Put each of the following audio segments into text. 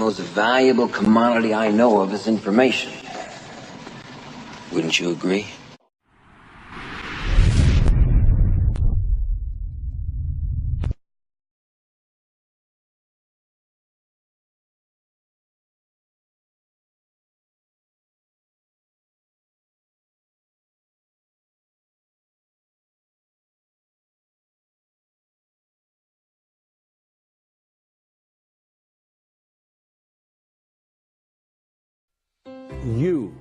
most valuable commodity I know of is information. Wouldn't you agree? You,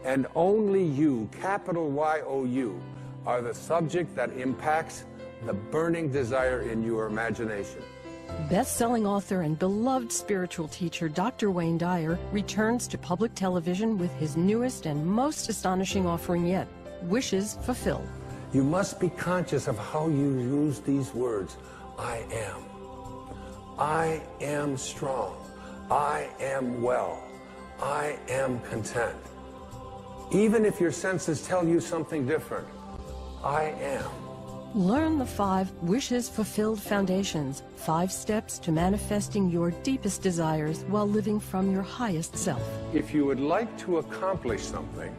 and only you, capital Y-O-U, are the subject that impacts the burning desire in your imagination. Best-selling author and beloved spiritual teacher Dr. Wayne Dyer returns to public television with his newest and most astonishing offering yet, Wishes Fulfilled. You must be conscious of how you use these words. I am. I am strong. I am well. I am content. Even if your senses tell you something different, I am. Learn the 5 Wishes Fulfilled Foundations, 5 steps to manifesting your deepest desires while living from your highest self. If you would like to accomplish something,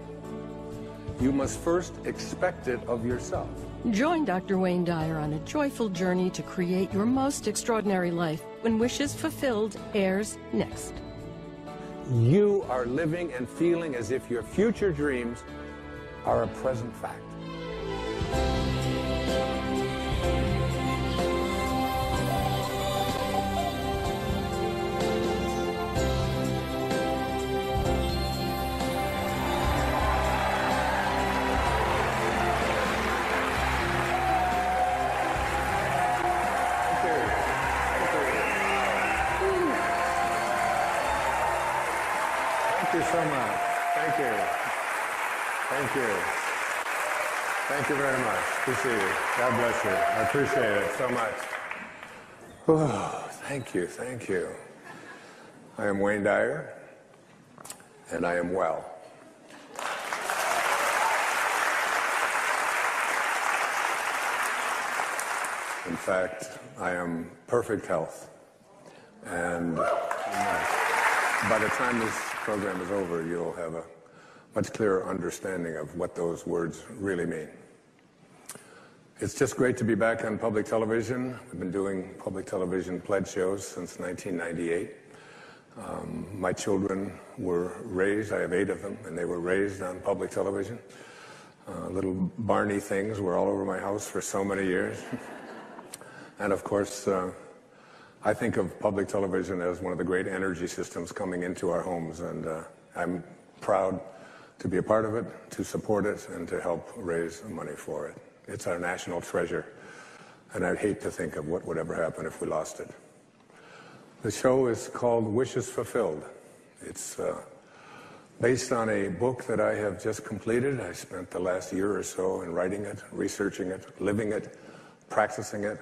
you must first expect it of yourself. Join Dr. Wayne Dyer on a joyful journey to create your most extraordinary life when Wishes Fulfilled airs next. You are living and feeling as if your future dreams are a present fact. Thank you so much. Thank you. Thank you. Thank you very much. Good to see you. God bless you. I appreciate it so much. Oh, thank you. Thank you. I am Wayne Dyer, and I am well. In fact, I am perfect health. And by the time this program is over, you'll have a much clearer understanding of what those words really mean. It's just great to be back on public television. We've been doing public television pledge shows since 1998. My children were raised, I have 8 of them, and they were raised on public television. Little Barney things were all over my house for so many years. And of course, I think of public television as one of the great energy systems coming into our homes, and I'm proud to be a part of it, to support it, and to help raise money for it. It's our national treasure, and I'd hate to think of what would ever happen if we lost it. The show is called Wishes Fulfilled. It's based on a book that I have just completed. I spent the last year or so in writing it, researching it, living it, practicing it,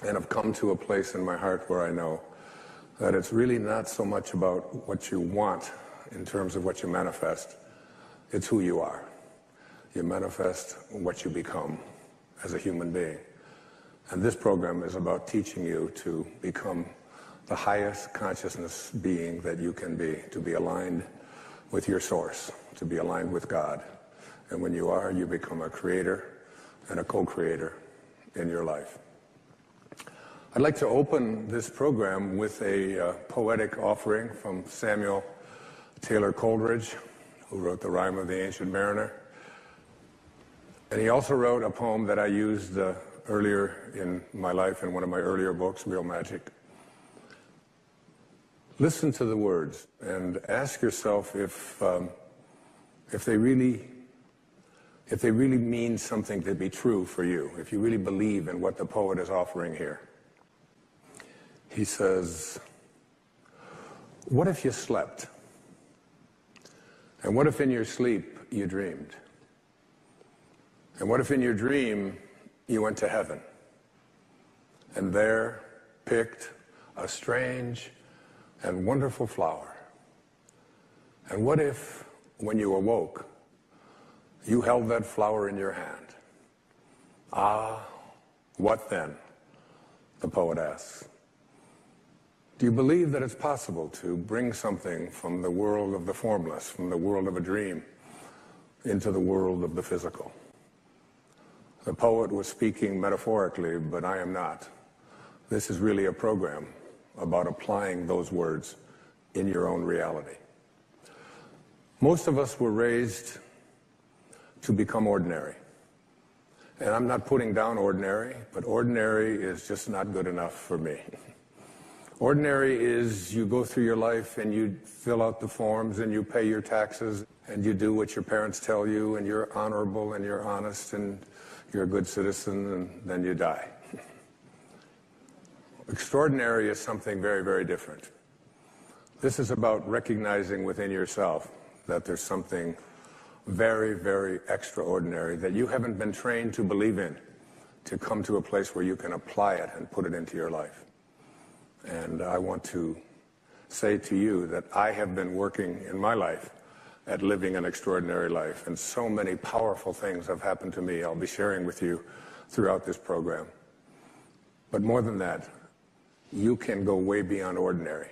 and have come to a place in my heart where I know that it's really not so much about what you want in terms of what you manifest. It's who you are. You manifest what you become as a human being. And this program is about teaching you to become the highest consciousness being that you can be, to be aligned with your source, to be aligned with God. And when you are, you become a creator and a co-creator in your life. I'd like to open this program with a poetic offering from Samuel Taylor Coleridge, who wrote The Rime of the Ancient Mariner. And he also wrote a poem that I used earlier in my life in one of my earlier books, Real Magic. Listen to the words and ask yourself if they really mean something to be true for you, if you really believe in what the poet is offering here. He says, what if you slept? And what if in your sleep you dreamed? And what if in your dream you went to heaven and there picked a strange and wonderful flower? And what if, when you awoke, you held that flower in your hand? Ah, what then? The poet asks. Do you believe that it's possible to bring something from the world of the formless, from the world of a dream, into the world of the physical? The poet was speaking metaphorically, but I am not. This is really a program about applying those words in your own reality. Most of us were raised to become ordinary. And I'm not putting down ordinary, but ordinary is just not good enough for me. Ordinary is you go through your life and you fill out the forms and you pay your taxes and you do what your parents tell you and you're honorable and you're honest and you're a good citizen and then you die. Extraordinary is something very, very different. This is about recognizing within yourself that there's something very, very extraordinary that you haven't been trained to believe in, to come to a place where you can apply it and put it into your life. And I want to say to you that I have been working in my life at living an extraordinary life, and so many powerful things have happened to me I'll be sharing with you throughout this program. But more than that, you can go way beyond ordinary.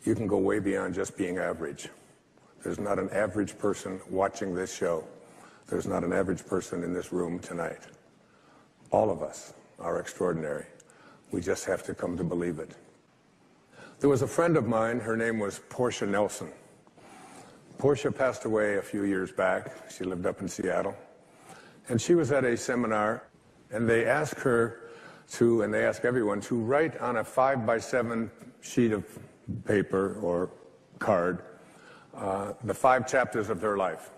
You can go way beyond just being average. There's not an average person watching this show. There's not an average person in this room tonight. All of us are extraordinary. We just have to come to believe it. There was a friend of mine, her name was Portia Nelson. Portia passed away a few years back. She lived up in Seattle. And she was at a seminar, and they asked her to, and they ask everyone, to write on a 5x7 sheet of paper or card the 5 chapters of their life.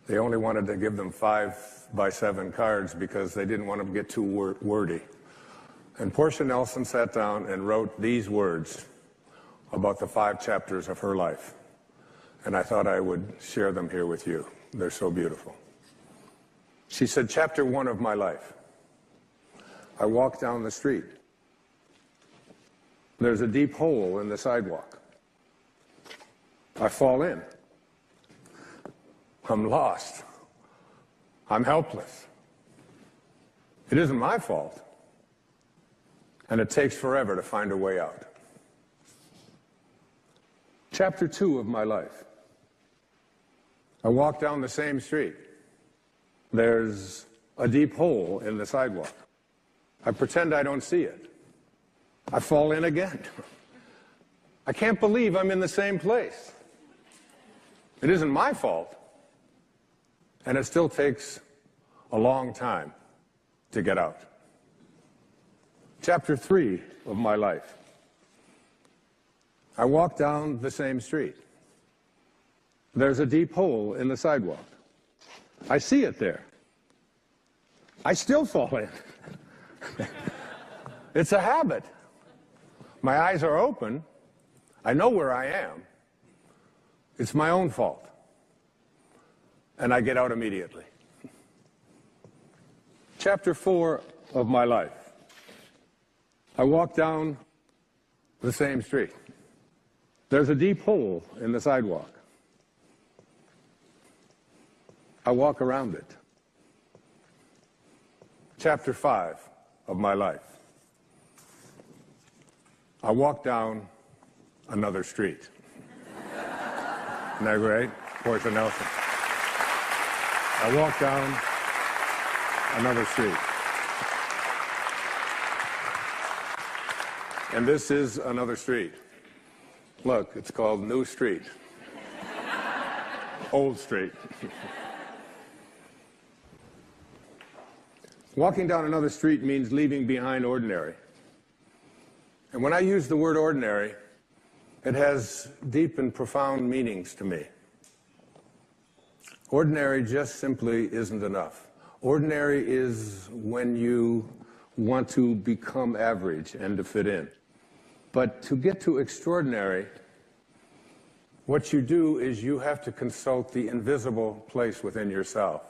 They only wanted to give them 5x7 cards because they didn't want them to get too wordy. And Portia Nelson sat down and wrote these words about the 5 chapters of her life. And I thought I would share them here with you. They're so beautiful. She said, "Chapter 1 of my life. I walk down the street. There's a deep hole in the sidewalk. I fall in. I'm lost. I'm helpless. It isn't my fault. And it takes forever to find a way out. Chapter 2 of my life. I walk down the same street. There's a deep hole in the sidewalk. I pretend I don't see it. I fall in again. I can't believe I'm in the same place. It isn't my fault. And it still takes a long time to get out. Chapter 3 of my life. I walk down the same street. There's a deep hole in the sidewalk. I see it there. I still fall in. It's a habit. My eyes are open. I know where I am. It's my own fault. And I get out immediately. Chapter 4 of my life. I walk down the same street. There's a deep hole in the sidewalk. I walk around it. Chapter 5 of my life. I walk down another street. Isn't that great? Portia Nelson. I walk down another street. And this is another street. Look, it's called New Street. Old Street. Walking down another street means leaving behind ordinary. And when I use the word ordinary, it has deep and profound meanings to me. Ordinary just simply isn't enough. Ordinary is when you want to become average and to fit in. But to get to extraordinary, what you do is you have to consult the invisible place within yourself.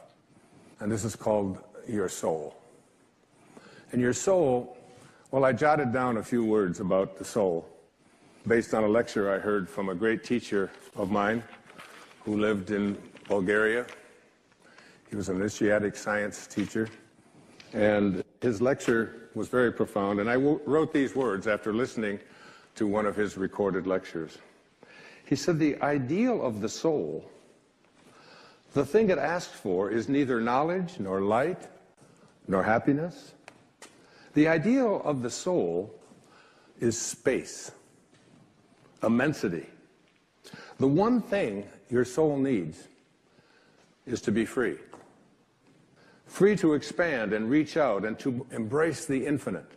And this is called your soul. And your soul, well, I jotted down a few words about the soul based on a lecture I heard from a great teacher of mine who lived in Bulgaria. He was an initiatic science teacher. And his lecture was very profound. And I wrote these words after listening to one of his recorded lectures. He said, the ideal of the soul, the thing it asks for, is neither knowledge, nor light, nor happiness. The ideal of the soul is space, immensity. The one thing your soul needs is to be free. Free to expand and reach out and to embrace the infinite.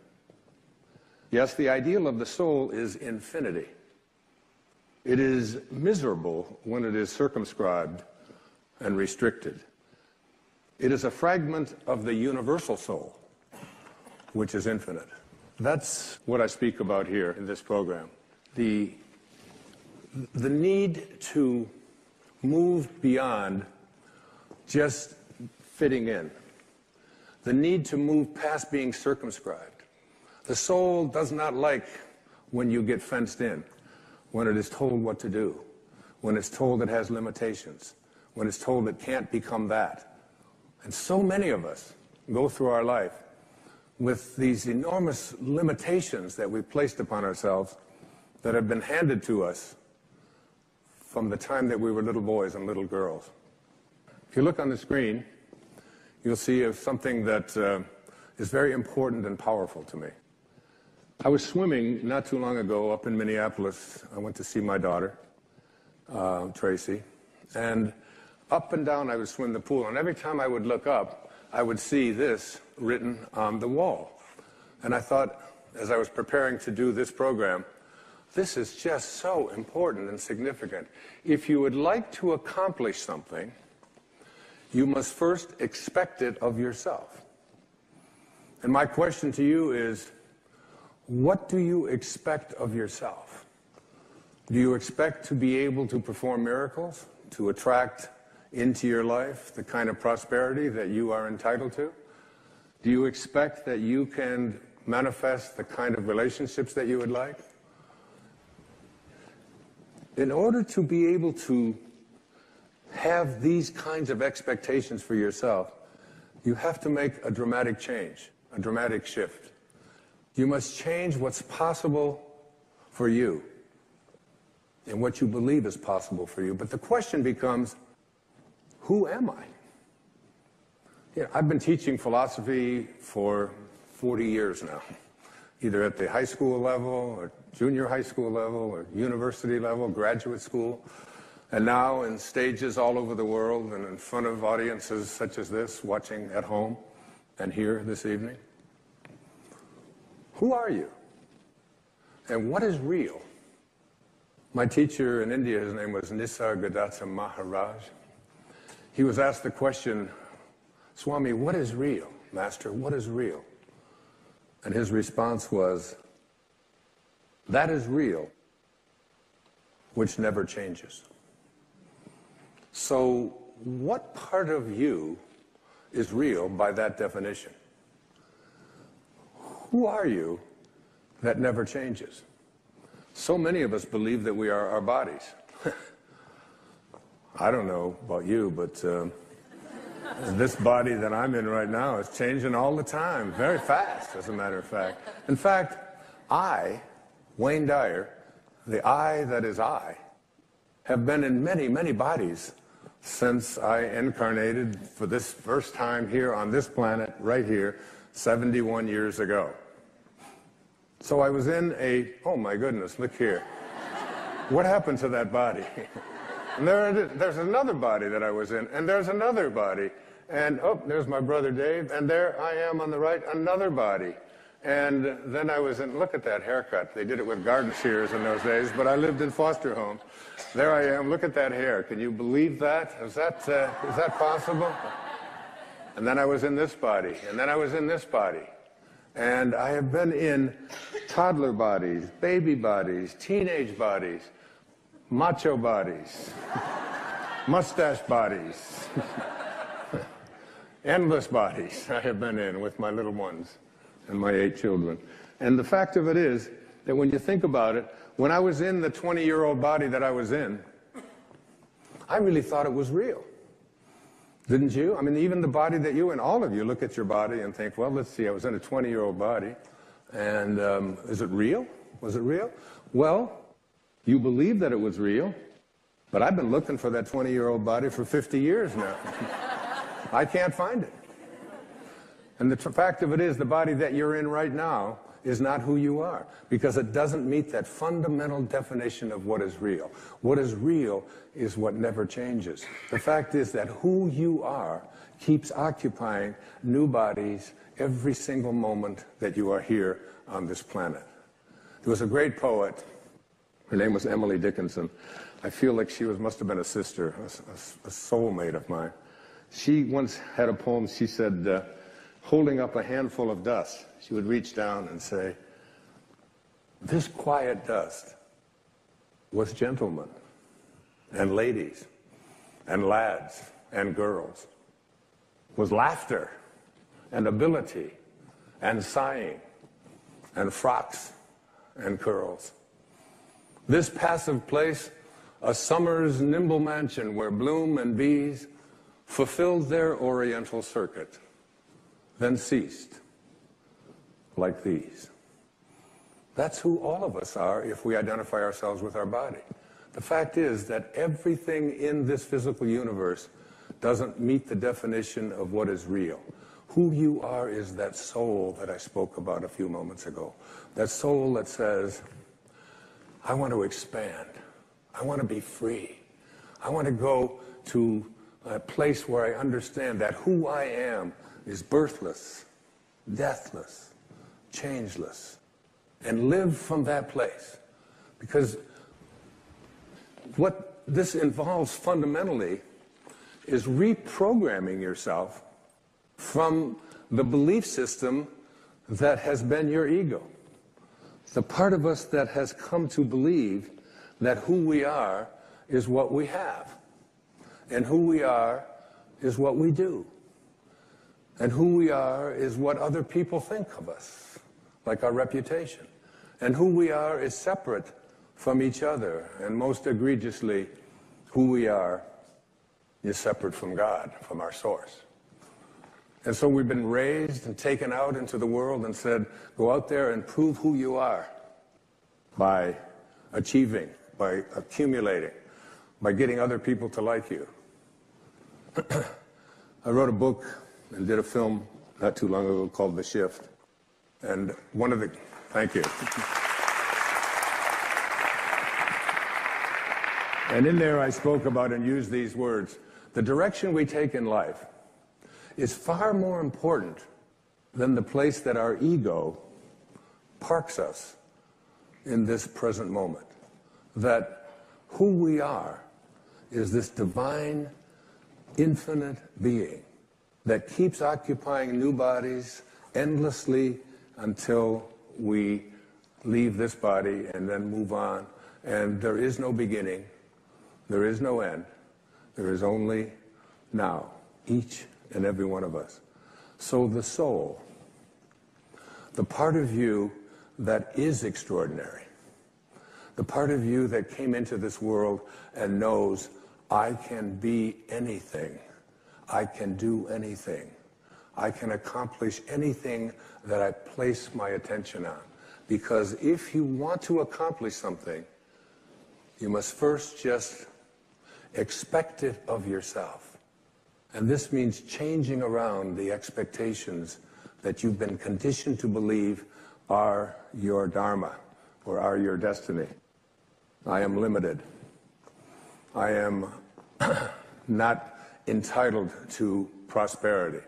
Yes, the ideal of the soul is infinity. It is miserable when it is circumscribed and restricted. It is a fragment of the universal soul, which is infinite. That's what I speak about here in this program. The need to move beyond just fitting in. The need to move past being circumscribed. The soul does not like when you get fenced in, when it is told what to do, when it's told it has limitations, when it's told it can't become that. And so many of us go through our life with these enormous limitations that we've placed upon ourselves that have been handed to us from the time that we were little boys and little girls. If you look on the screen, you'll see something that is very important and powerful to me. I was swimming not too long ago up in Minneapolis. I went to see my daughter, Tracy, and up and down I would swim the pool, and every time I would look up, I would see this written on the wall. And I thought, as I was preparing to do this program, this is just so important and significant. If you would like to accomplish something, you must first expect it of yourself. And my question to you is, what do you expect of yourself? Do you expect to be able to perform miracles, to attract into your life the kind of prosperity that you are entitled to? Do you expect that you can manifest the kind of relationships that you would like? In order to be able to have these kinds of expectations for yourself, you have to make a dramatic change, a dramatic shift. You must change what's possible for you and what you believe is possible for you. But the question becomes, who am I? You know, I've been teaching philosophy for 40 years now, either at the high school level or junior high school level or university level, graduate school, and now in stages all over the world and in front of audiences such as this, watching at home and here this evening. Who are you? And what is real? My teacher in India, his name was Nisargadatta Maharaj. He was asked the question, Swami, what is real? Master, what is real? And his response was, that is real, which never changes. So what part of you is real by that definition? Who are you that never changes? So many of us believe that we are our bodies. I don't know about you, but this body that I'm in right now is changing all the time, very fast, as a matter of fact. In fact, I, Wayne Dyer, the I that is I, have been in many, many bodies since I incarnated for this first time here on this planet, right here, 71 years ago. So I was in oh my goodness, look here. What happened to that body? And there's another body that I was in, and there's another body. And oh, there's my brother Dave, and there I am on the right, another body. And then I was in, look at that haircut. They did it with garden shears in those days, but I lived in foster homes. There I am, look at that hair. Can you believe that? Is that possible? And then I was in this body, and then I was in this body. And I have been in toddler bodies, baby bodies, teenage bodies, macho bodies, mustache bodies, endless bodies I have been in with my little ones and my 8 children. And the fact of it is that when you think about it, when I was in the 20-year-old body that I was in, I really thought it was real. Didn't you? I mean, even the body that you and all of you look at your body and think, well, let's see, I was in a 20-year-old body, and is it real? Was it real? Well, you believe that it was real, but I've been looking for that 20-year-old body for 50 years now. I can't find it. And the fact of it is, the body that you're in right now is not who you are, because it doesn't meet that fundamental definition of what is real. What is real is what never changes. The fact is that who you are keeps occupying new bodies every single moment that you are here on this planet. There was a great poet. Her name was Emily Dickinson. I feel like she must have been a sister, a soulmate of mine. She once had a poem, she said, holding up a handful of dust, she would reach down and say, this quiet dust was gentlemen and ladies and lads and girls, was laughter and ability and sighing and frocks and curls. This passive place, a summer's nimble mansion where bloom and bees fulfilled their oriental circuit, then ceased, like these. That's who all of us are if we identify ourselves with our body. The fact is that everything in this physical universe doesn't meet the definition of what is real. Who you are is that soul that I spoke about a few moments ago. That soul that says, I want to expand. I want to be free. I want to go to a place where I understand that who I am is birthless, deathless, changeless, and live from that place. Because what this involves fundamentally is reprogramming yourself from the belief system that has been your ego. The part of us that has come to believe that who we are is what we have, and who we are is what we do, and who we are is what other people think of us, like our reputation, and who we are is separate from each other, and most egregiously, who we are is separate from God, from our source. And so we've been raised and taken out into the world and said, go out there and prove who you are by achieving, by accumulating, by getting other people to like you. I wrote a book and did a film not too long ago called The Shift. And one of the, thank you. And in there I spoke about and used these words. The direction we take in life is far more important than the place that our ego parks us in this present moment. That who we are is this divine, infinite being that keeps occupying new bodies endlessly until we leave this body and then move on. And there is no beginning, there is no end, there is only now, each and every one of us. So the soul, the part of you that is extraordinary, the part of you that came into this world and knows, I can be anything, I can do anything, I can accomplish anything that I place my attention on. Because if you want to accomplish something, you must first just expect it of yourself. And this means changing around the expectations that you've been conditioned to believe are your dharma or are your destiny. I am limited. I am not entitled to prosperity.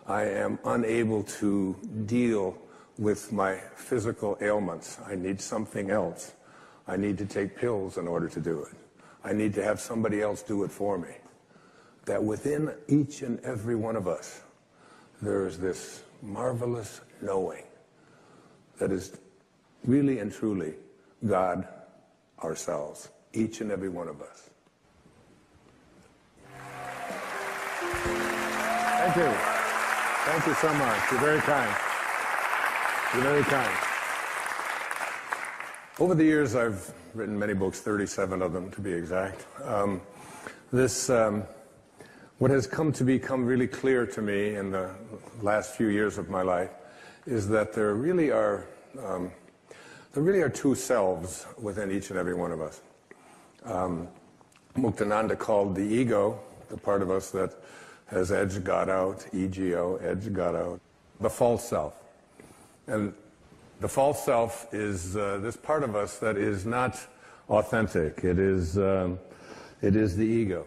I am unable to deal with my physical ailments. I need something else. I need to take pills in order to do it. I need to have somebody else do it for me. That within each and every one of us, there is this marvelous knowing that is really and truly God ourselves, each and every one of us. Thank you. Thank you so much. You're very kind. You're very kind. Over the years, I've written many books, 37 of them to be exact. What has come to become really clear to me in the last few years of my life is that there really are there really are two selves within each and every one of us. Muktananda called the ego, the part of us that has edged God out, ego, edged God out, the false self. And the false self is this part of us that is not authentic. It is the ego.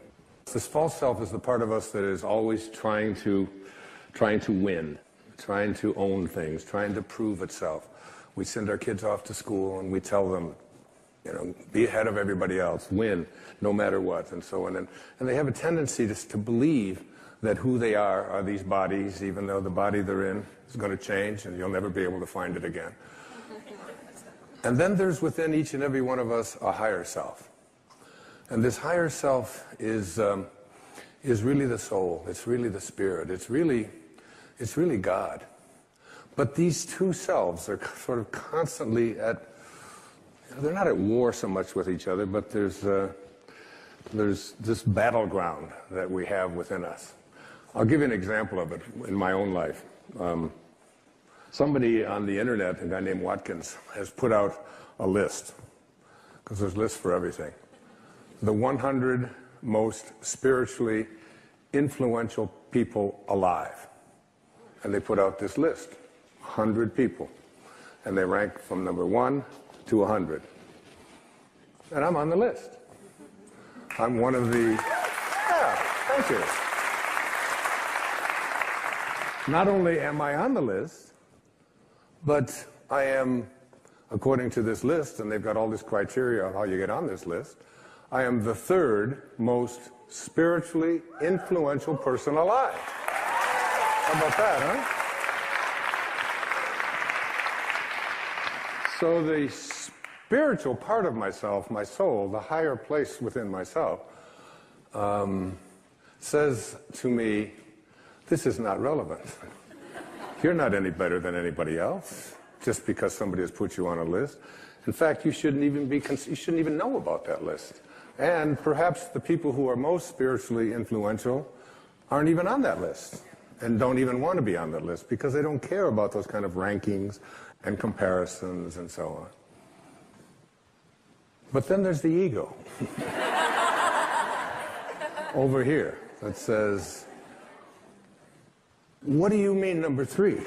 This false self is the part of us that is always trying to win, trying to own things, trying to prove itself. We send our kids off to school and we tell them, be ahead of everybody else, win, no matter what, and so on. And they have a tendency to believe that who they are these bodies, even though the body they're in is going to change and you'll never be able to find it again. And then there's within each and every one of us a higher self. And this higher self is really the soul. It's really the spirit. It's really God. But these two selves are sort of constantly they're not at war so much with each other, but there's this battleground that we have within us. I'll give you an example of it in my own life. Somebody on the internet, a guy named Watkins, has put out a list, because there's lists for everything. The 100 most spiritually influential people alive. And they put out this list, 100 people. And they rank from number 1 to 100. And I'm on the list. I'm one of the... Yeah, thank you. Not only am I on the list, but I am, according to this list, and they've got all this criteria on how you get on this list, I am the third most spiritually influential person alive. How about that, huh? So the spiritual part of myself, my soul, the higher place within myself, says to me, this is not relevant. You're not any better than anybody else just because somebody has put you on a list. In fact, you shouldn't even know about that list. And perhaps the people who are most spiritually influential aren't even on that list and don't even want to be on that list because they don't care about those kind of rankings and comparisons and so on. But then there's the ego over here that says, what do you mean number 3?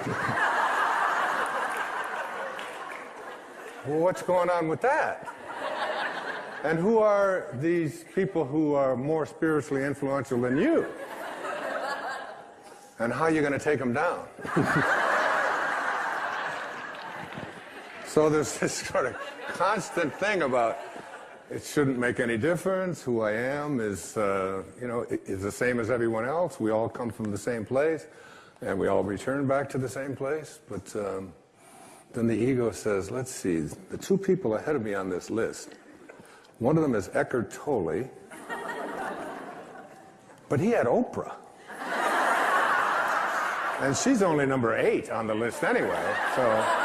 Well, what's going on with that? And who are these people who are more spiritually influential than you? And how are you going to take them down? So there's this sort of constant thing about it shouldn't make any difference. Who I am is the same as everyone else. We all come from the same place, and we all return back to the same place. But then the ego says, let's see, the 2 people ahead of me on this list, one of them is Eckhart Tolle, but he had Oprah. And she's only number 8 on the list anyway, so...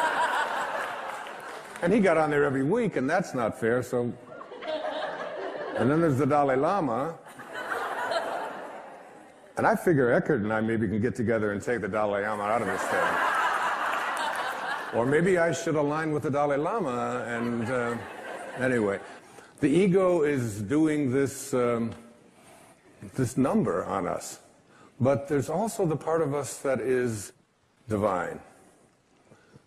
And he got on there every week, and that's not fair, so... And then there's the Dalai Lama. And I figure Eckhart and I maybe can get together and take the Dalai Lama out of this thing. Or maybe I should align with the Dalai Lama, and... Anyway, the ego is doing this number on us. But there's also the part of us that is divine.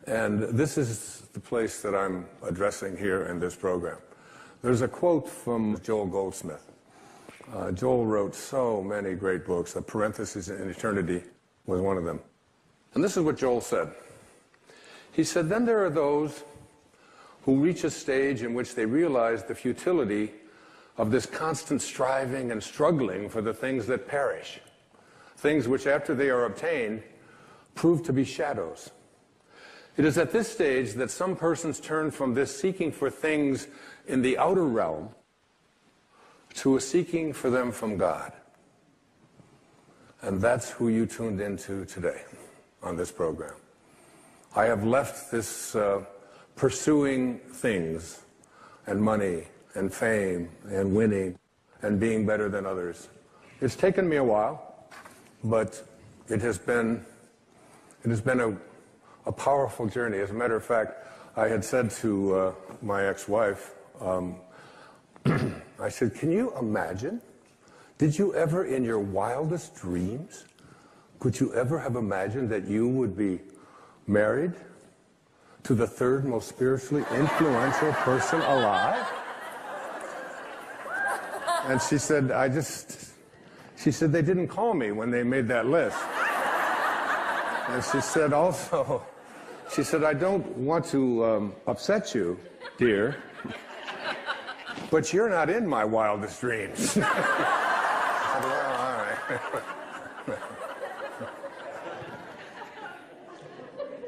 And this is the place that I'm addressing here in this program. There's a quote from Joel Goldsmith. Joel wrote so many great books. A Parenthesis in Eternity was one of them. And this is what Joel said. He said, then there are those who reach a stage in which they realize the futility of this constant striving and struggling for the things that perish. Things which, after they are obtained, prove to be shadows. It is at this stage that some persons turn from this seeking for things in the outer realm to a seeking for them from God. And that's who you tuned into today on this program. I have left this pursuing things and money and fame and winning and being better than others. It's taken me a while. But it has been a powerful journey. As a matter of fact, I had said to my ex-wife, I said, can you imagine? Did you ever in your wildest dreams, could you ever have imagined that you would be married to the third most spiritually influential person alive? And she said, she said, they didn't call me when they made that list. And she said also, she said, I don't want to upset you, dear, but you're not in my wildest dreams. I said, well, all right.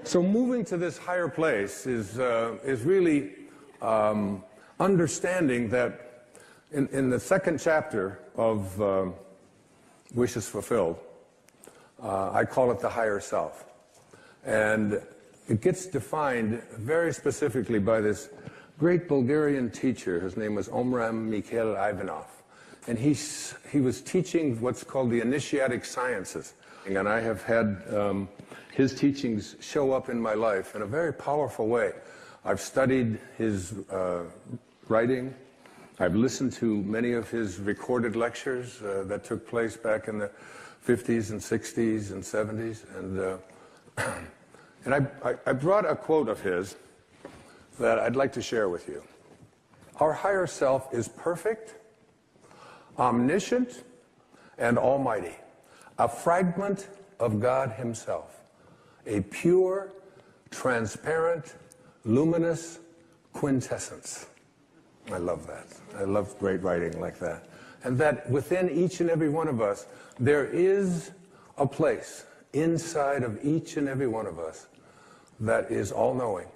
So moving to this higher place is really understanding that in the second chapter of Wishes Fulfilled, I call it the higher self. And it gets defined very specifically by this great Bulgarian teacher. His name was Omram Mikhail Ivanov. And he was teaching what's called the initiatic sciences. And I have had his teachings show up in my life in a very powerful way. I've studied his writing. I've listened to many of his recorded lectures that took place back in the 50s and 60s and 70s. And I brought a quote of his that I'd like to share with you. Our higher self is perfect, omniscient, and almighty, a fragment of God himself, a pure, transparent, luminous quintessence. I love that. I love great writing like that. And that within each and every one of us, there is a place inside of each and every one of us that is all-knowing,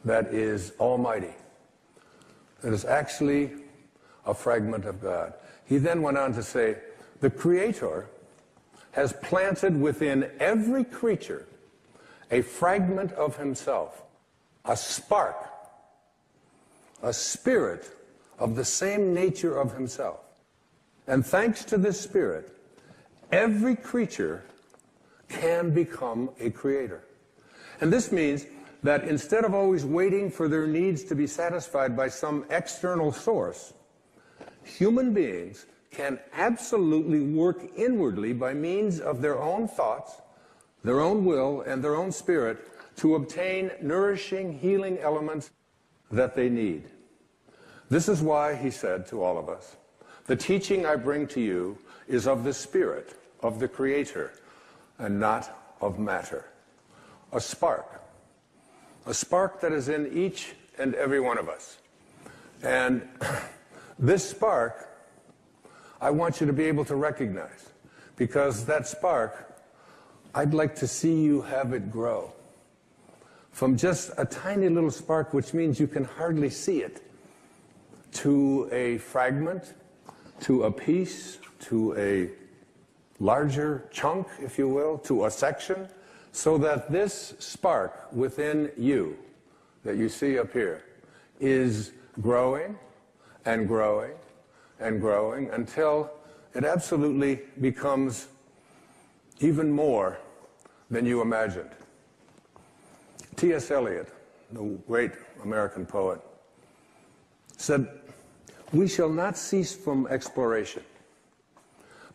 that is almighty, that is actually a fragment of God. He then went on to say, the Creator has planted within every creature a fragment of himself, a spark, a spirit of the same nature of himself. And thanks to this spirit, every creature can become a creator. And this means that instead of always waiting for their needs to be satisfied by some external source, human beings can absolutely work inwardly by means of their own thoughts, their own will, and their own spirit to obtain nourishing, healing elements that they need. This is why he said to all of us, the teaching I bring to you is of the Spirit, of the Creator, and not of matter. A spark that is in each and every one of us. And this spark, I want you to be able to recognize, because that spark, I'd like to see you have it grow. From just a tiny little spark, which means you can hardly see it, to a fragment, to a piece, to a larger chunk, if you will, to a section, so that this spark within you that you see up here is growing and growing and growing until it absolutely becomes even more than you imagined. T.S. Eliot, the great American poet, said, we shall not cease from exploration,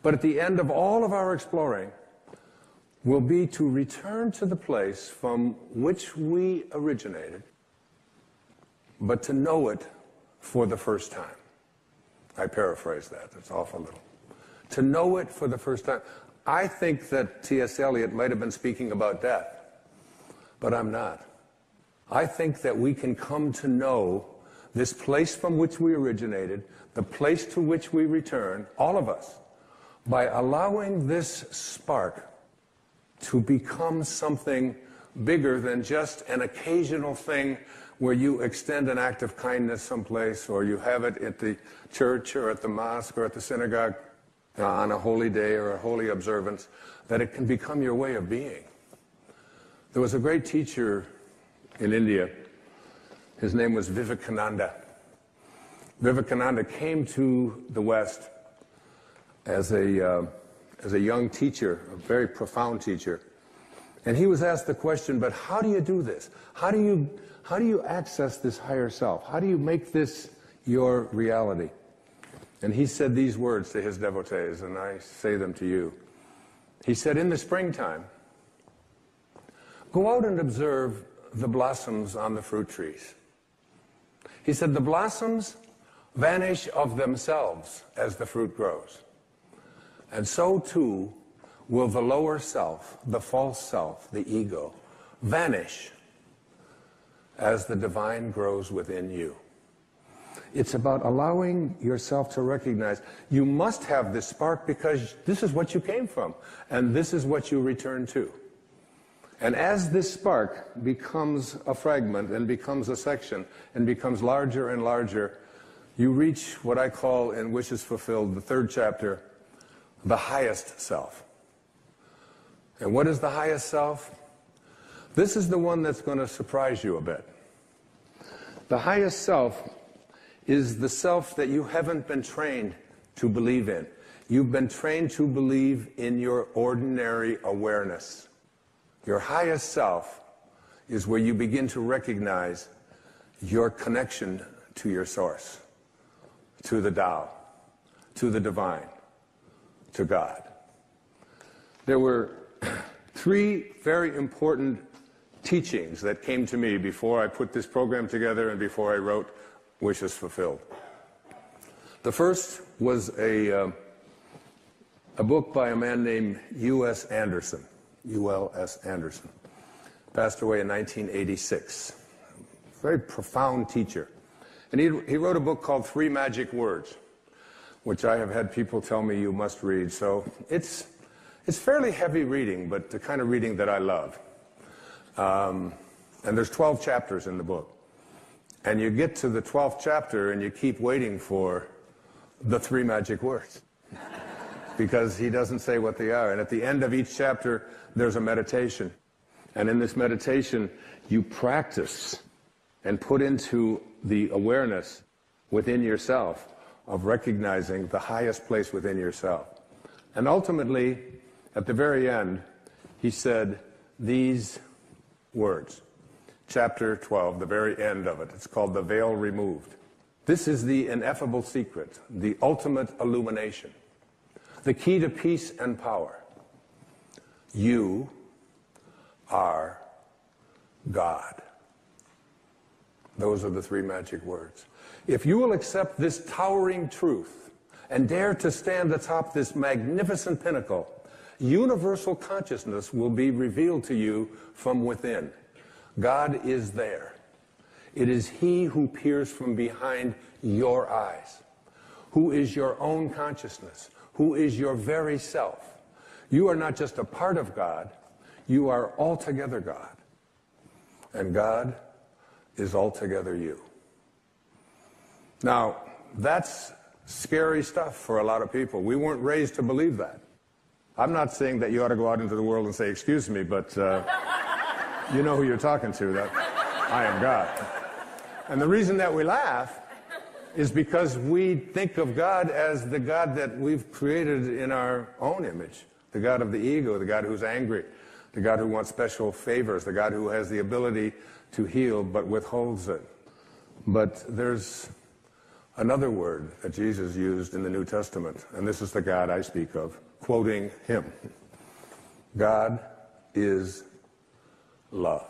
but at the end of all of our exploring will be to return to the place from which we originated, but to know it for the first time. I paraphrase that, it's awful little. To know it for the first time. I think that T.S. Eliot might have been speaking about death, but I'm not. I think that we can come to know this place from which we originated, the place to which we return, all of us, by allowing this spark to become something bigger than just an occasional thing where you extend an act of kindness someplace, or you have it at the church or at the mosque or at the synagogue on a holy day or a holy observance, that it can become your way of being. There was a great teacher in India. His name was Vivekananda. Vivekananda came to the West as a young teacher, a very profound teacher. And he was asked the question, but how do you do this? How do how do you access this higher self? How do you make this your reality? And he said these words to his devotees, and I say them to you. He said, in the springtime, go out and observe the blossoms on the fruit trees. He said, the blossoms vanish of themselves as the fruit grows. And so too will the lower self, the false self, the ego, vanish as the divine grows within you. It's about allowing yourself to recognize you must have this spark because this is what you came from, and this is what you return to. And as this spark becomes a fragment and becomes a section and becomes larger and larger, you reach what I call in Wishes Fulfilled, the 3rd chapter, the highest self. And what is the highest self? This is the one that's going to surprise you a bit. The highest self is the self that you haven't been trained to believe in. You've been trained to believe in your ordinary awareness. Your highest self is where you begin to recognize your connection to your source, to the Tao, to the divine, to God. There were 3 very important teachings that came to me before I put this program together and before I wrote Wishes Fulfilled. The first was a book by a man named U.S. Anderson, U.L.S. Anderson. Passed away in 1986. Very profound teacher. And he wrote a book called 3 Magic Words, which I have had people tell me you must read. So it's fairly heavy reading, but the kind of reading that I love. And there's 12 chapters in the book. And you get to the 12th chapter and you keep waiting for the 3 magic words. Because he doesn't say what they are. And at the end of each chapter, there's a meditation. And in this meditation, you practice and put into the awareness within yourself of recognizing the highest place within yourself. And ultimately, at the very end, he said these words. Chapter 12, the very end of it. It's called The Veil Removed. This is the ineffable secret, the ultimate illumination, the key to peace and power. You are God. Those are the 3 magic words. If you will accept this towering truth and dare to stand atop this magnificent pinnacle, universal consciousness will be revealed to you from within. God is there. It is He who peers from behind your eyes, who is your own consciousness, who is your very self. You are not just a part of God, you are altogether God. And God is altogether you. Now, that's scary stuff for a lot of people. We weren't raised to believe that. I'm not saying that you ought to go out into the world and say, excuse me, but you know who you're talking to, that I am God. And the reason that we laugh is because we think of God as the God that we've created in our own image, the God of the ego, the God who's angry, the God who wants special favors, the God who has the ability to heal but withholds it. But there's another word that Jesus used in the New Testament, and this is the God I speak of, quoting him. God is love.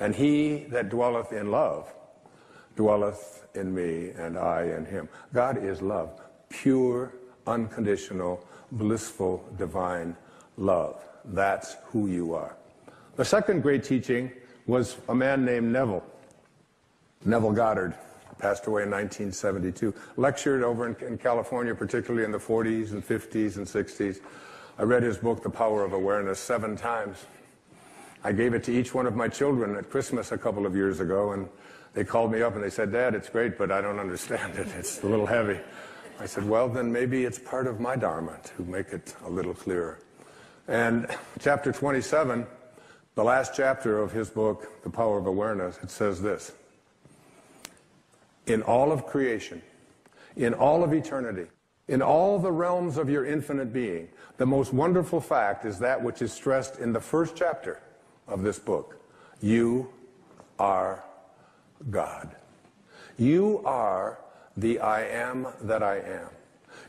And he that dwelleth in love dwelleth in me, and I in him. God is love. Pure, unconditional, blissful, divine love. That's who you are. The second great teaching was a man named Neville Goddard, passed away in 1972. Lectured over in California, particularly in the 40s and 50s and 60s. I read his book, The Power of Awareness, 7 times. I gave it to each one of my children at Christmas a couple of years ago, and they called me up and they said, Dad, it's great, but I don't understand it. It's a little heavy. I said, well, then maybe it's part of my dharma to make it a little clearer. And chapter 27, the last chapter of his book, The Power of Awareness, it says this: in all of creation, in all of eternity, in all the realms of your infinite being, the most wonderful fact is that which is stressed in the first chapter of this book. You are God. You are the I am that I am.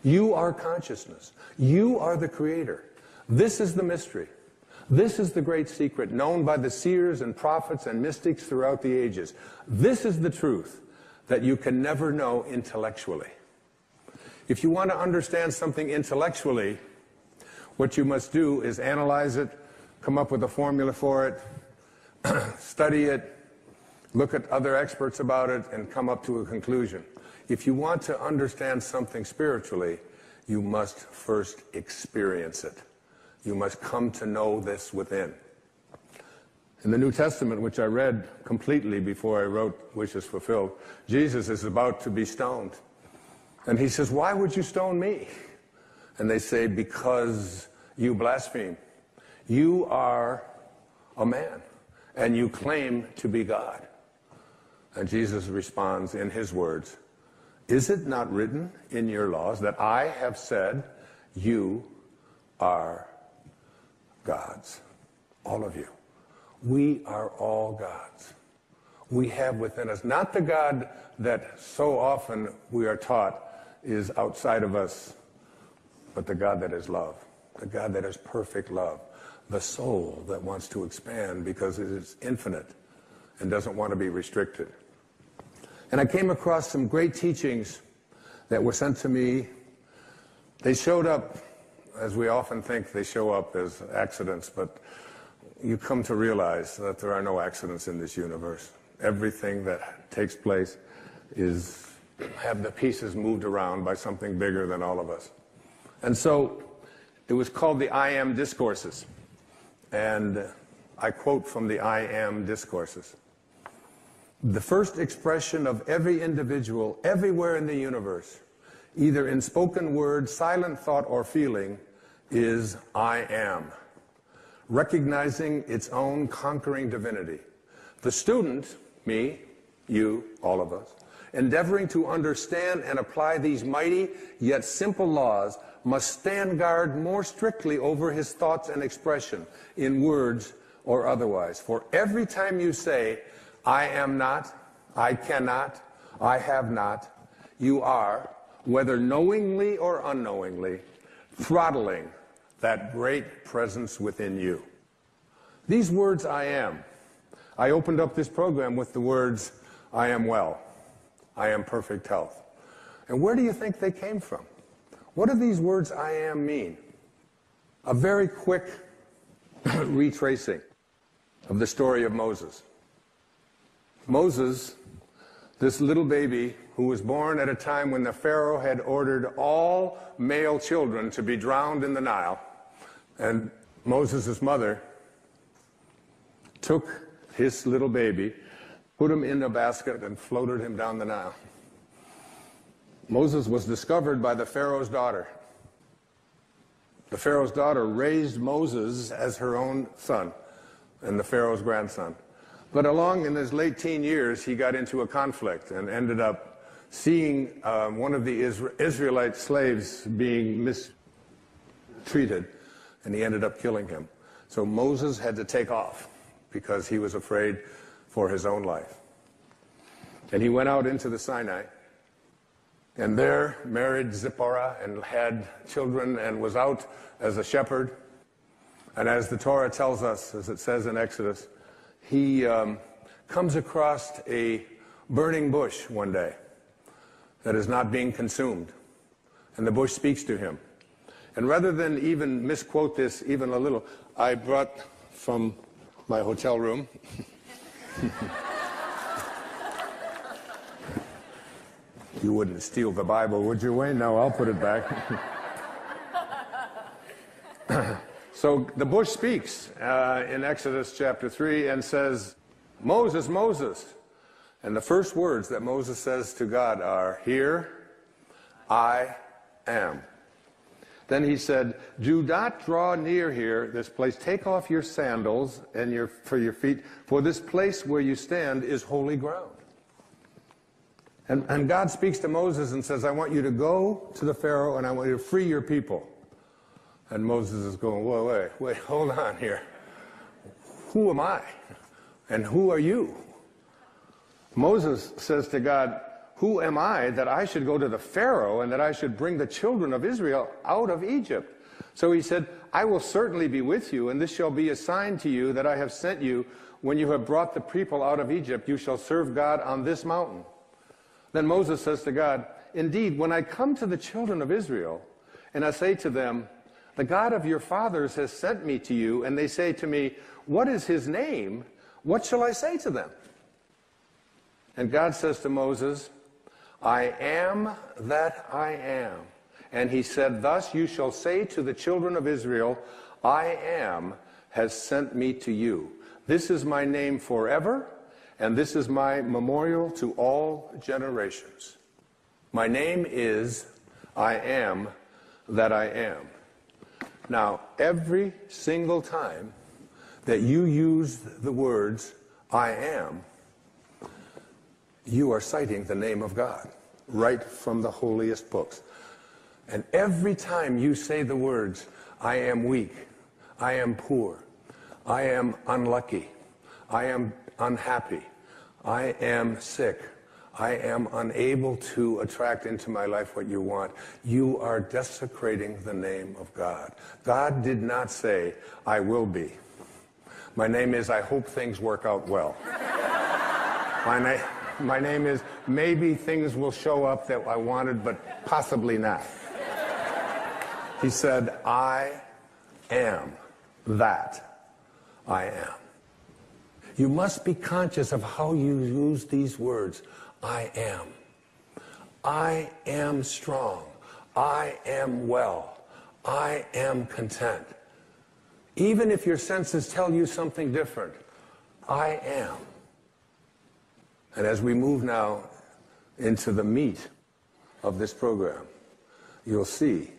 You are consciousness. You are the creator. This is the mystery. This is the great secret known by the seers and prophets and mystics throughout the ages. This is the truth that you can never know intellectually. If you want to understand something intellectually, what you must do is analyze it, come up with a formula for it, study it, look at other experts about it, and come up to a conclusion. If you want to understand something spiritually, you must first experience it. You must come to know this within. In the New Testament, which I read completely before I wrote Wishes Fulfilled, Jesus is about to be stoned. And he says, "Why would you stone me?" And they say, "Because you blaspheme. You are a man, and you claim to be God." And Jesus responds in his words, "Is it not written in your laws that I have said you are gods?" All of you. We are all gods. We have within us, not the God that so often we are taught is outside of us, but the God that is love, the God that is perfect love, the soul that wants to expand because it is infinite and doesn't want to be restricted. And I came across some great teachings that were sent to me. They showed up, as we often think they show up as accidents, but you come to realize that there are no accidents in this universe. Everything that takes place have the pieces moved around by something bigger than all of us. And so it was called the I Am Discourses. And I quote from the I Am Discourses. "The first expression of every individual everywhere in the universe, either in spoken word, silent thought, or feeling, is I am, recognizing its own conquering divinity. The student, me, you, all of us, endeavoring to understand and apply these mighty yet simple laws, must stand guard more strictly over his thoughts and expression, in words or otherwise. For every time you say, I am not, I cannot, I have not, you are, whether knowingly or unknowingly, throttling that great presence within you." These words, I am. I opened up this program with the words, I am well. I am perfect health. And where do you think they came from? What do these words, I am, mean? A very quick retracing of the story of Moses. Moses, this little baby who was born at a time when the Pharaoh had ordered all male children to be drowned in the Nile, and Moses' mother took his little baby, put him in a basket, and floated him down the Nile. Moses was discovered by the Pharaoh's daughter. The Pharaoh's daughter raised Moses as her own son and the Pharaoh's grandson. But along in his late teen years, he got into a conflict and ended up seeing one of the Israelite slaves being mistreated, and he ended up killing him. So Moses had to take off because he was afraid for his own life. And he went out into the Sinai, and there married Zipporah and had children and was out as a shepherd. And as the Torah tells us, as it says in Exodus, he comes across a burning bush one day that is not being consumed. And the bush speaks to him. And rather than even misquote this even a little, I brought from my hotel room You wouldn't steal the Bible, would you, Wayne? No, I'll put it back. So the bush speaks in Exodus chapter 3 and says, Moses, Moses. And the first words that Moses says to God are, here I am. Then he said, do not draw near here, this place. Take off your sandals and for your feet, for this place where you stand is holy ground. And God speaks to Moses and says, I want you to go to the Pharaoh and I want you to free your people. And Moses is going, wait, hold on here. Who am I? And who are you? Moses says to God, "Who am I that I should go to the Pharaoh and that I should bring the children of Israel out of Egypt?" So he said, "I will certainly be with you, and this shall be a sign to you that I have sent you. When you have brought the people out of Egypt, you shall serve God on this mountain." Then Moses says to God, "Indeed, when I come to the children of Israel, and I say to them, 'The God of your fathers has sent me to you,' and they say to me, 'What is his name?' what shall I say to them?" And God says to Moses, "I am that I am." And he said, "Thus you shall say to the children of Israel, 'I am has sent me to you. This is my name forever, and this is my memorial to all generations. My name is I am that I am." Now, every single time that you use the words "I am," you are citing the name of God right from the holiest books. And every time you say the words, "I am weak, I am poor, I am unlucky, I am unhappy, I am sick, I am unable to attract into my life what you want," you are desecrating the name of God. God did not say, "I will be." My name is, "I hope things work out well." My name is, "Maybe things will show up that I wanted, but possibly not." He said, "I am that I am." You must be conscious of how you use these words. I am. I am strong. I am well. I am content. Even if your senses tell you something different, I am. And as we move now into the meat of this program, you'll see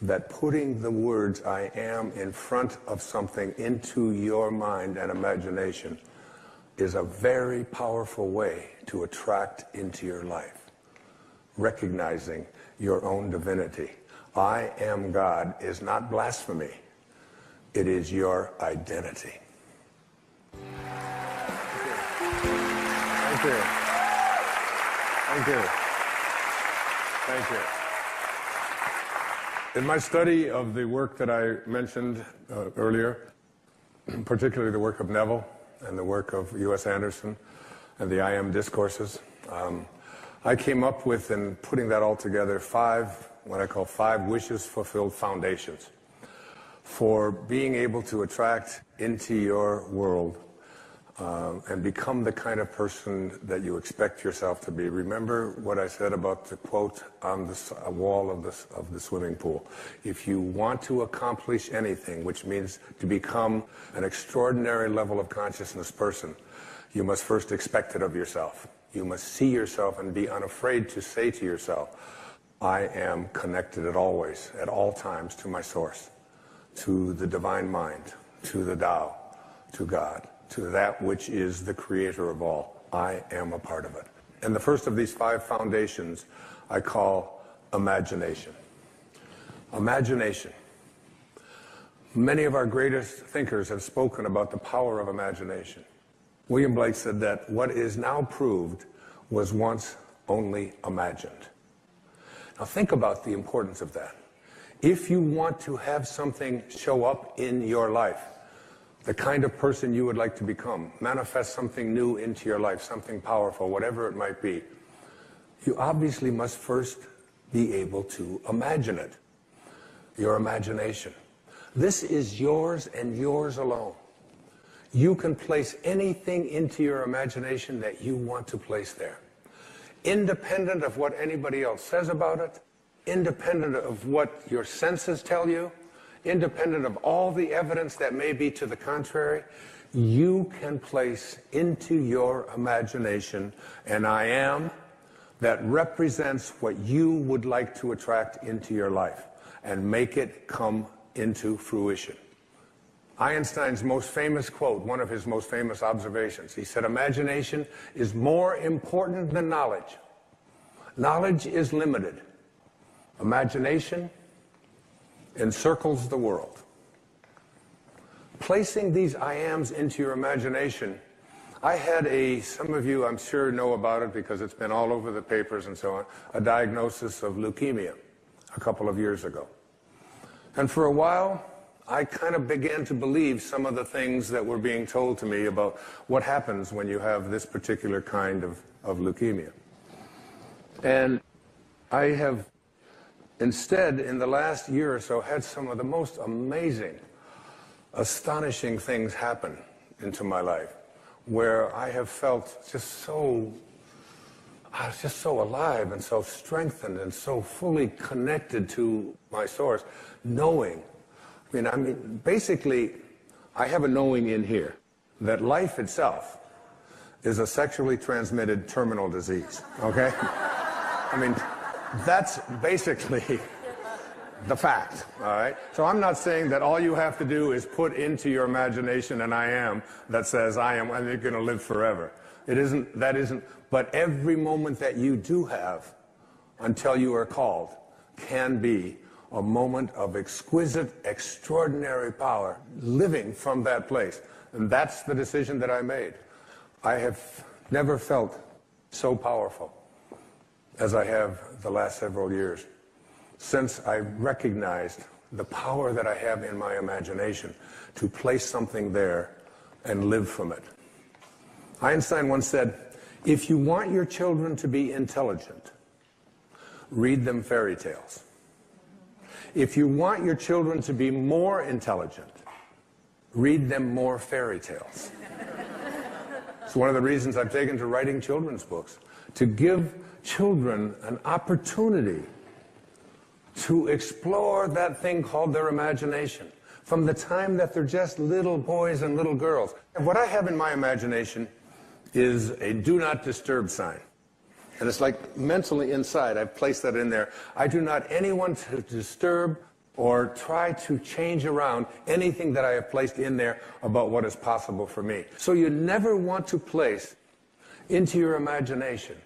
that putting the words "I am" in front of something into your mind and imagination is a very powerful way to attract into your life, recognizing your own divinity. I am God is not blasphemy. It is your identity. Thank you. Thank you. Thank you. In my study of the work that I mentioned earlier, particularly the work of Neville and the work of U.S. Anderson and the I Am discourses, I came up with, in putting that all together, what I call five wishes fulfilled foundations for being able to attract into your world and become the kind of person that you expect yourself to be. Remember what I said about the quote on the wall of the swimming pool. If you want to accomplish anything, which means to become an extraordinary level of consciousness person, you must first expect it of yourself. You must see yourself and be unafraid to say to yourself, "I am connected at all times to my source, to the divine mind, to the Tao, to God, to that which is the creator of all. I am a part of it." And the first of these five foundations I call imagination. Imagination. Many of our greatest thinkers have spoken about the power of imagination. William Blake said that what is now proved was once only imagined. Now think about the importance of that. If you want to have something show up in your life, the kind of person you would like to become, manifest something new into your life, something powerful, whatever it might be, you obviously must first be able to imagine it. Your imagination. This is yours and yours alone. You can place anything into your imagination that you want to place there, independent of what anybody else says about it, independent of what your senses tell you, independent of all the evidence that may be to the contrary. You can place into your imagination an I am that represents what you would like to attract into your life and make it come into fruition. Einstein's most famous quote, one of his most famous observations, he said, "Imagination is more important than knowledge. Knowledge is limited. Imagination encircles the world." Placing these I ams into your imagination I had some of you I'm sure know about it because it's been all over the papers and so on, a diagnosis of leukemia a couple of years ago. And for a while, I kind of began to believe some of the things that were being told to me about what happens when you have this particular kind of leukemia. And I have instead, in the last year or so, had some of the most amazing, astonishing things happen into my life, where I have felt just so alive and so strengthened and so fully connected to my source, knowing. I mean, basically, I have a knowing in here that life itself is a sexually transmitted terminal disease, okay? I mean, that's basically the fact, all right? So I'm not saying that all you have to do is put into your imagination an I am that says I am, and you're going to live forever. That isn't, but every moment that you do have until you are called can be a moment of exquisite, extraordinary power living from that place. And that's the decision that I made. I have never felt so powerful as I have the last several years, since I recognized the power that I have in my imagination to place something there and live from it. Einstein once said, if you want your children to be intelligent, read them fairy tales. If you want your children to be more intelligent, read them more fairy tales. It's one of the reasons I've taken to writing children's books, to give children an opportunity to explore that thing called their imagination from the time that they're just little boys and little girls. And what I have in my imagination is a do not disturb sign. And it's like mentally inside, I've placed that in there. I do not anyone to disturb or try to change around anything that I have placed in there about what is possible for me. So you never want to place into your imagination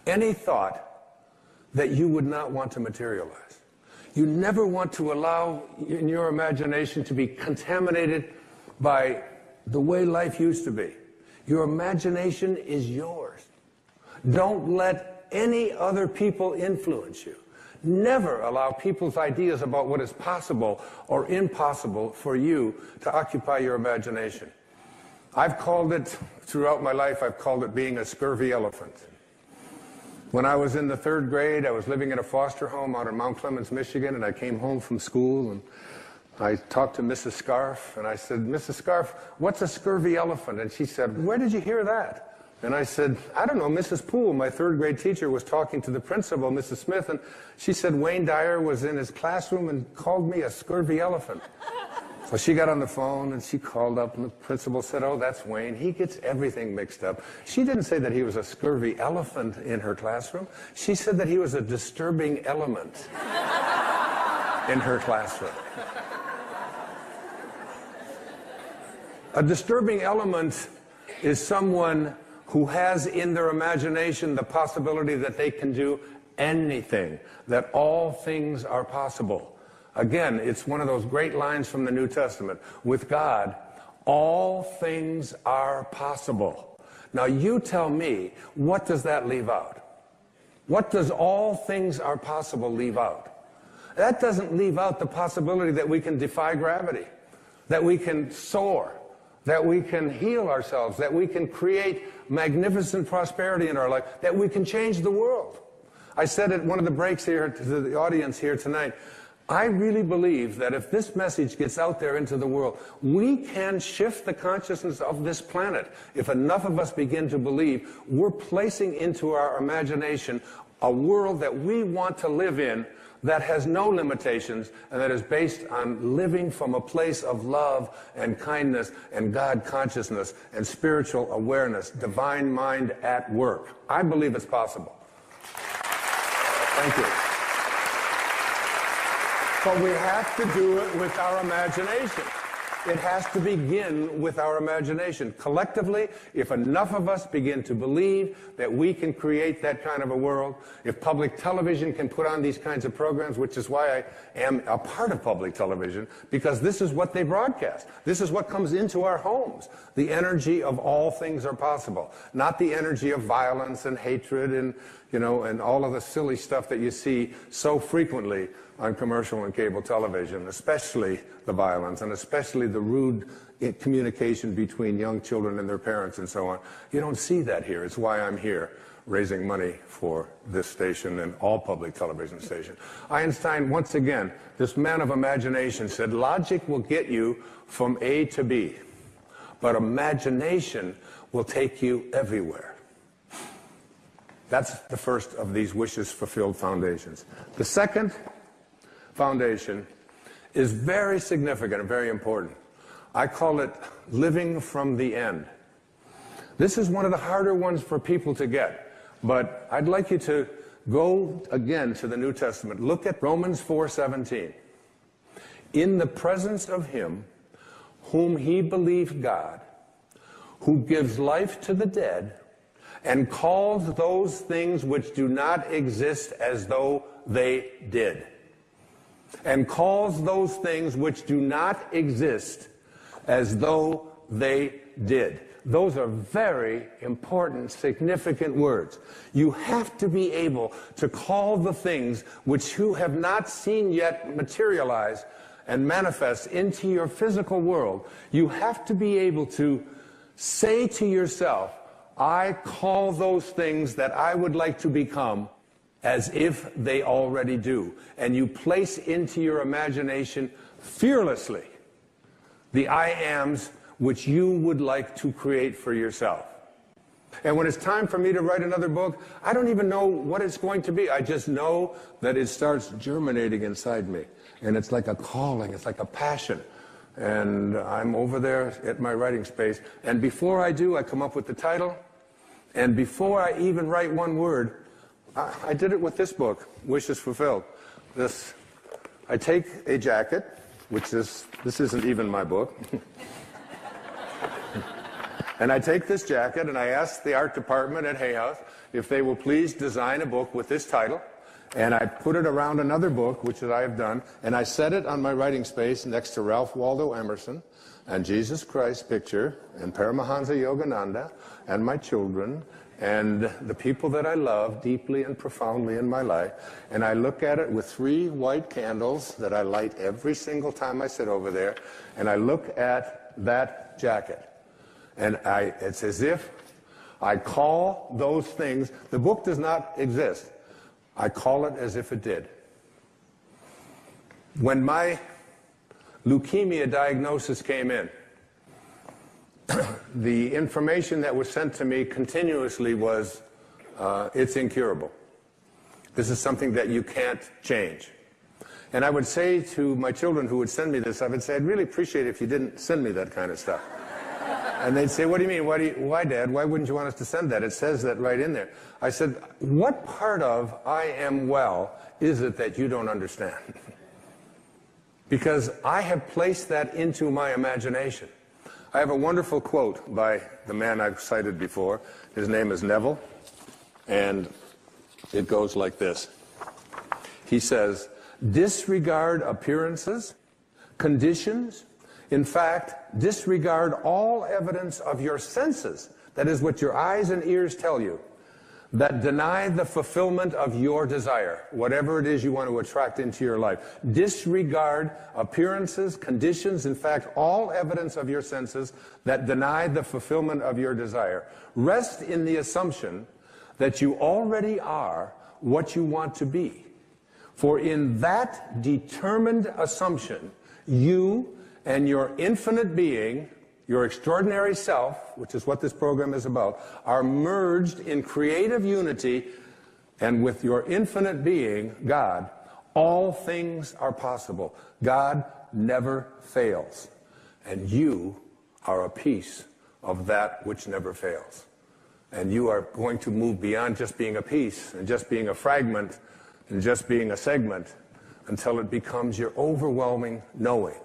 any thought that you would not want to materialize. You never want to allow in your imagination to be contaminated by the way life used to be. Your imagination is yours. Don't let any other people influence you. Never allow people's ideas about what is possible or impossible for you to occupy your imagination. I've called it, throughout my life, I've called it being a scurvy elephant. When I was in the 3rd grade, I was living in a foster home out in Mount Clemens, Michigan, and I came home from school, and I talked to Mrs. Scarf, and I said, Mrs. Scarf, what's a scurvy elephant? And she said, where did you hear that? And I said, I don't know, Mrs. Poole, my 3rd grade teacher, was talking to the principal, Mrs. Smith, and she said Wayne Dyer was in his classroom and called me a scurvy elephant. So she got on the phone and she called up, and the principal said, oh, that's Wayne. He gets everything mixed up. She didn't say that he was a scurvy elephant in her classroom. She said that he was a disturbing element in her classroom. A disturbing element is someone who has in their imagination the possibility that they can do anything, that all things are possible. Again, it's one of those great lines from the New Testament. With God, all things are possible. Now you tell me, what does that leave out? What does all things are possible leave out? That doesn't leave out the possibility that we can defy gravity, that we can soar, that we can heal ourselves, that we can create magnificent prosperity in our life, that we can change the world. I said at one of the breaks here to the audience here tonight, I really believe that if this message gets out there into the world, we can shift the consciousness of this planet. If enough of us begin to believe, we're placing into our imagination a world that we want to live in that has no limitations and that is based on living from a place of love and kindness and God consciousness and spiritual awareness, divine mind at work. I believe it's possible. Thank you. But we have to do it with our imagination. It has to begin with our imagination. Collectively, if enough of us begin to believe that we can create that kind of a world, if public television can put on these kinds of programs, which is why I am a part of public television, because this is what they broadcast. This is what comes into our homes. The energy of all things are possible, not the energy of violence and hatred and, you know, and all of the silly stuff that you see so frequently on commercial and cable television, especially the violence and especially the rude communication between young children and their parents and so on. You don't see that here. It's why I'm here raising money for this station and all public television stations. Einstein, once again, this man of imagination, said logic will get you from A to B, but imagination will take you everywhere. That's the first of these wishes fulfilled foundations. The second foundation is very significant and very important. I call it living from the end. This is one of the harder ones for people to get, but I'd like you to go again to the New Testament. Look at Romans 4:17. In the presence of him whom he believed God, who gives life to the dead and calls those things which do not exist as though they did. And calls those things which do not exist as though they did. Those are very important, significant words. You have to be able to call the things which you have not seen yet materialize and manifest into your physical world. You have to be able to say to yourself, I call those things that I would like to become as if they already do. And you place into your imagination fearlessly the I ams which you would like to create for yourself. And when it's time for me to write another book, I don't even know what it's going to be. I just know that it starts germinating inside me. And it's like a calling, it's like a passion. And I'm over there at my writing space. And before I do, I come up with the title. And before I even write one word, I did it with this book, Wishes Fulfilled. I take a jacket, this isn't even my book. And I take this jacket and I ask the art department at Hay House if they will please design a book with this title. And I put it around another book, which I have done, and I set it on my writing space next to Ralph Waldo Emerson and Jesus Christ picture and Paramahansa Yogananda and my children and the people that I love deeply and profoundly in my life. And I look at it with 3 white candles that I light every single time I sit over there. And I look at that jacket. And it's as if I call those things. The book does not exist. I call it as if it did. When my leukemia diagnosis came in, the information that was sent to me continuously was, it's incurable. This is something that you can't change. And I would say to my children who would send me this, I would say, I'd really appreciate it if you didn't send me that kind of stuff. And they'd say, what do you mean? Why, Dad? Why wouldn't you want us to send that? It says that right in there. I said, what part of I am well is it that you don't understand? Because I have placed that into my imagination. I have a wonderful quote by the man I've cited before. His name is Neville, and it goes like this. He says, disregard appearances, conditions. In fact, disregard all evidence of your senses, that is what your eyes and ears tell you, that deny the fulfillment of your desire, whatever it is you want to attract into your life. Disregard appearances, conditions, in fact, all evidence of your senses that deny the fulfillment of your desire. Rest in the assumption that you already are what you want to be. For in that determined assumption, you and your infinite being, your extraordinary self, which is what this program is about, are merged in creative unity, and with your infinite being, God, all things are possible. God never fails, and you are a piece of that which never fails. And you are going to move beyond just being a piece and just being a fragment and just being a segment until it becomes your overwhelming knowing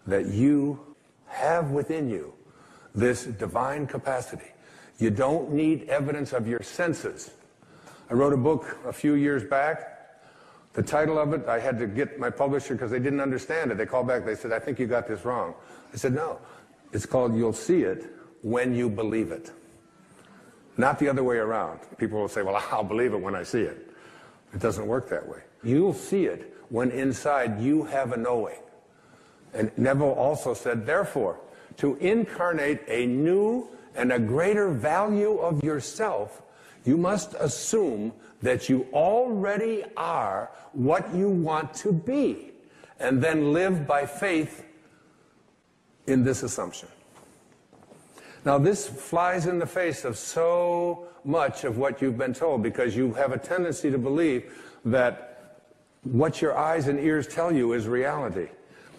that you have within you this divine capacity. You don't need evidence of your senses. I wrote a book a few years back. The title of it, I had to get my publisher because they didn't understand it. They called back, they said, I think you got this wrong. I said, no. It's called You'll See It When You Believe It. Not the other way around. People will say, well, I'll believe it when I see it. It doesn't work that way. You'll see it when inside you have a knowing. And Neville also said, therefore, to incarnate a new and a greater value of yourself, you must assume that you already are what you want to be, and then live by faith in this assumption. Now, this flies in the face of so much of what you've been told, because you have a tendency to believe that what your eyes and ears tell you is reality.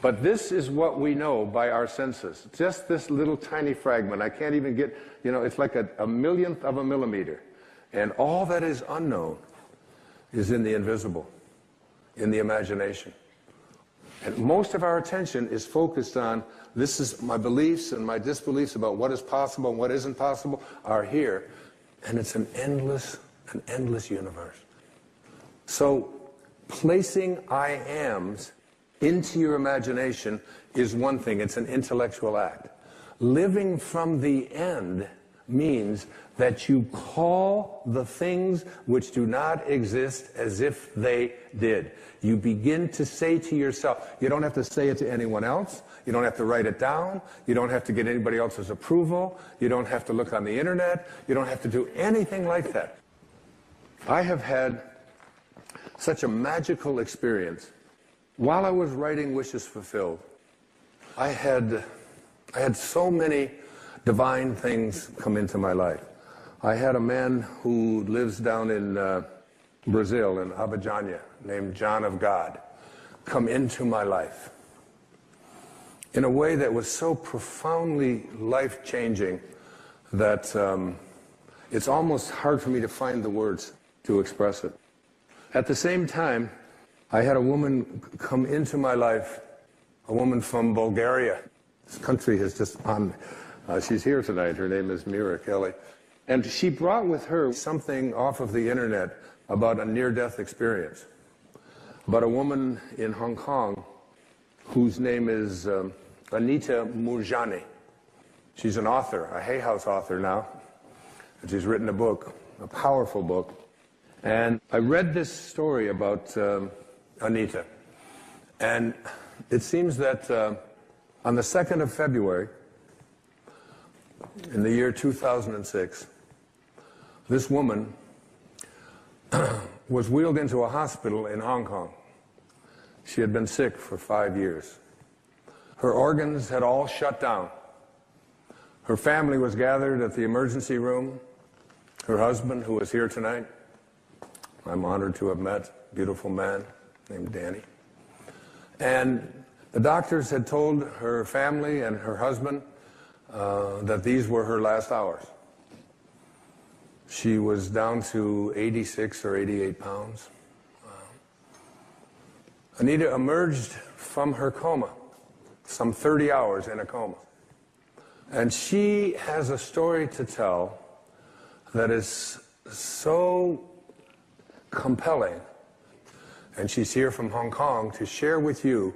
But this is what we know by our senses. Just this little tiny fragment. I can't even get, it's like a millionth of a millimeter. And all that is unknown is in the invisible, in the imagination. And most of our attention is focused on, this is my beliefs and my disbeliefs about what is possible and what isn't possible are here. And it's an endless universe. So placing I ams into your imagination is one thing. It's an intellectual act. Living from the end means that you call the things which do not exist as if they did. You begin to say to yourself, you don't have to say it to anyone else, you don't have to write it down, you don't have to get anybody else's approval, you don't have to look on the internet, you don't have to do anything like that. I have had such a magical experience. While I was writing Wishes Fulfilled, I had so many divine things come into my life. I had a man who lives down in Brazil, in Abidjan, named John of God, come into my life in a way that was so profoundly life-changing that it's almost hard for me to find the words to express it. At the same time, I had a woman come into my life, a woman from Bulgaria. This country has just she's here tonight. Her name is Mira Kelly. And she brought with her something off of the internet about a near-death experience. About a woman in Hong Kong whose name is Anita Murjani. She's an author, a Hay House author now. And she's written a book, a powerful book. And I read this story about Anita. And it seems that on the 2nd of February, in the year 2006, this woman was wheeled into a hospital in Hong Kong. She had been sick for 5 years. Her organs had all shut down. Her family was gathered at the emergency room. Her husband, who is here tonight, I'm honored to have met, a beautiful man named Danny. And the doctors had told her family and her husband that these were her last hours. She was down to 86 or 88 pounds. Anita emerged from her coma, some 30 hours in a coma. And she has a story to tell that is so compelling. And she's here from Hong Kong to share with you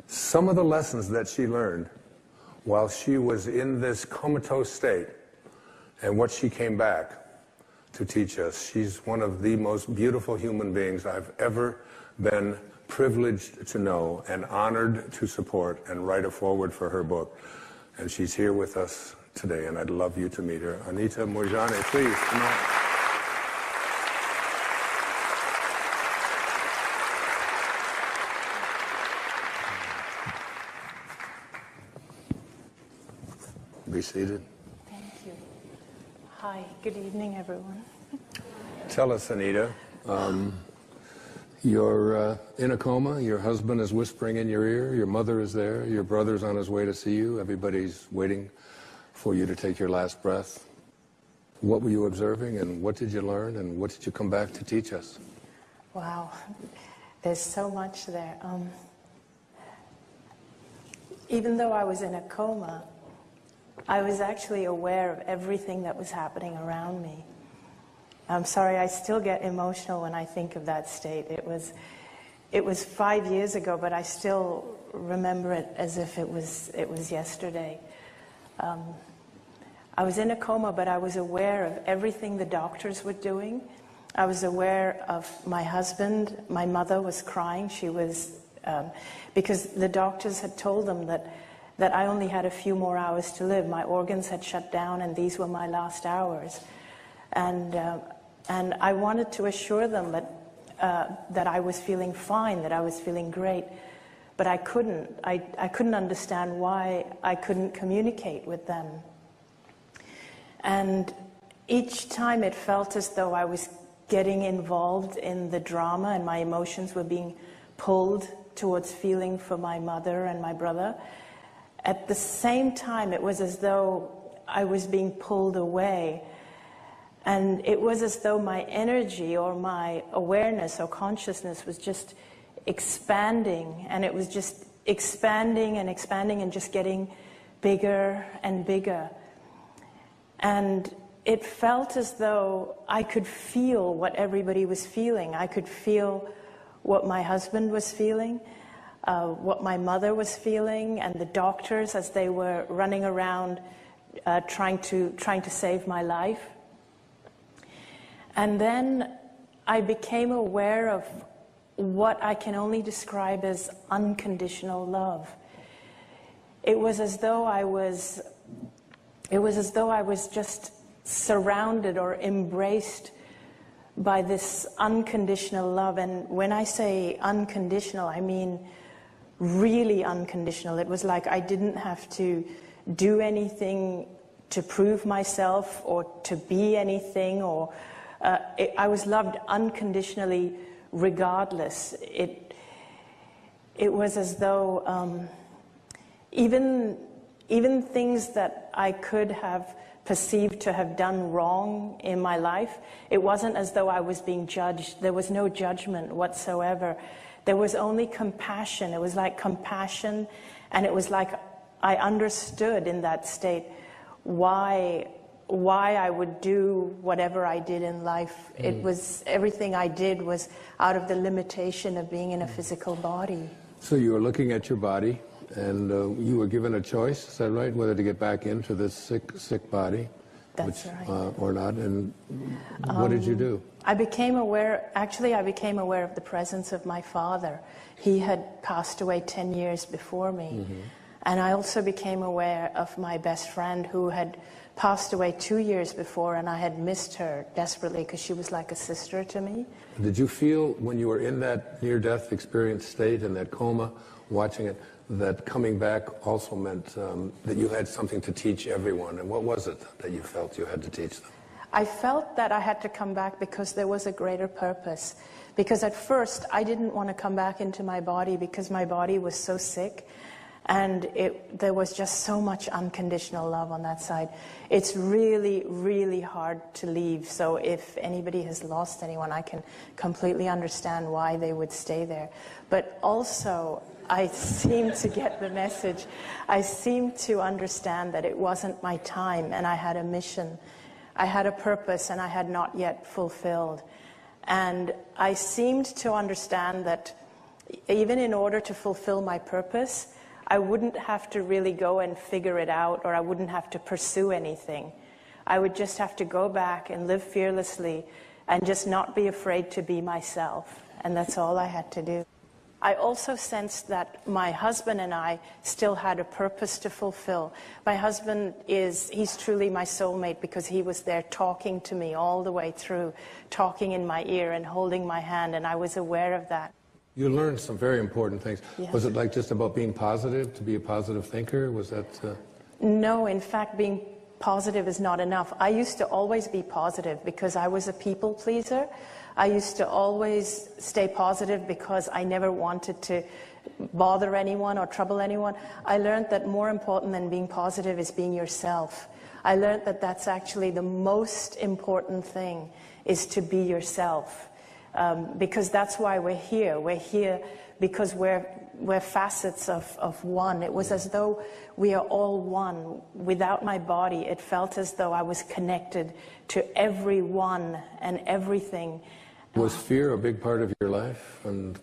some of the lessons that she learned while she was in this comatose state and what she came back to teach us. She's one of the most beautiful human beings I've ever been privileged to know and honored to support and write a foreword for her book. And she's here with us today, and I'd love you to meet her. Anita Murjani, please, come on. Be seated. Thank you. Hi, good evening, everyone. Tell us, Anita, you're in a coma, your husband is whispering in your ear, your mother is there, your brother's on his way to see you, everybody's waiting for you to take your last breath. What were you observing, and what did you learn, and what did you come back to teach us? Wow, there's so much there. even though I was in a coma, I was actually aware of everything that was happening around me. I'm sorry, I still get emotional when I think of that state. It was 5 years ago, but I still remember it as if it was yesterday. I was in a coma, but I was aware of everything the doctors were doing. I was aware of my husband. My mother was crying. She was, because the doctors had told them that I only had a few more hours to live. My organs had shut down, and these were my last hours. And I wanted to assure them that I was feeling fine, that I was feeling great. But I couldn't. I couldn't understand why I couldn't communicate with them. And each time it felt as though I was getting involved in the drama and my emotions were being pulled towards feeling for my mother and my brother. At the same time, it was as though I was being pulled away. And it was as though my energy or my awareness or consciousness was just expanding, and it was just expanding and expanding and just getting bigger and bigger. And it felt as though I could feel what everybody was feeling. I could feel what my husband was feeling, what my mother was feeling, and the doctors as they were running around trying to save my life. And then I became aware of what I can only describe as unconditional love. It was as though I was just surrounded or embraced by this unconditional love. And when I say unconditional, I mean really unconditional. It was like I didn't have to do anything to prove myself or to be anything, or I was loved unconditionally regardless. It was as though even things that I could have perceived to have done wrong in my life, it wasn't as though I was being judged. There was no judgment whatsoever. There was only compassion. It was like compassion, and it was like I understood in that state why I would do whatever I did in life. It was, everything I did was out of the limitation of being in a physical body. So you were looking at your body, and you were given a choice, is that right? Whether to get back into this sick body, That's right. Or not. And what did you do? I became aware of the presence of my father. He had passed away 10 years before me. Mm-hmm. And I also became aware of my best friend who had passed away 2 years before, and I had missed her desperately because she was like a sister to me. Did you feel when you were in that near-death experience state, in that coma, watching it, that coming back also meant that you had something to teach everyone? And what was it that you felt you had to teach them? I felt that I had to come back because there was a greater purpose. Because at first, I didn't want to come back into my body because my body was so sick. And there was just so much unconditional love on that side. It's really, really hard to leave. So if anybody has lost anyone, I can completely understand why they would stay there. But also, I seem to get the message. I seem to understand that it wasn't my time, and I had a mission. I had a purpose, and I had not yet fulfilled. And I seemed to understand that even in order to fulfill my purpose, I wouldn't have to really go and figure it out, or I wouldn't have to pursue anything. I would just have to go back and live fearlessly and just not be afraid to be myself. And that's all I had to do. I also sensed that my husband and I still had a purpose to fulfill. My husband he's truly my soulmate because he was there talking to me all the way through, talking in my ear and holding my hand, and I was aware of that. You learned some very important things. Yes. Was it like just about being positive, to be a positive thinker? Was that... No, in fact, being positive is not enough. I used to always be positive because I was a people pleaser. I used to always stay positive because I never wanted to bother anyone or trouble anyone. I learned that more important than being positive is being yourself. I learned that that's actually the most important thing, is to be yourself. because that's why we're here. We're here because we're facets of one. It was as though we are all one. Without my body, it felt as though I was connected to everyone and everything. Was fear a big part of your life, and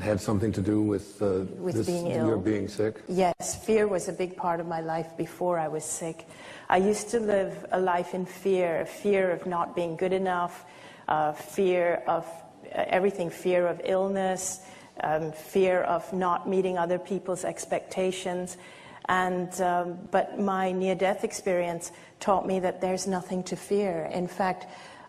had something to do with being ill? Your being sick? Yes, fear was a big part of my life before I was sick. I used to live a life in fear of not being good enough, fear of everything, fear of illness, fear of not meeting other people's expectations. And but my near-death experience taught me that there's nothing to fear. In fact,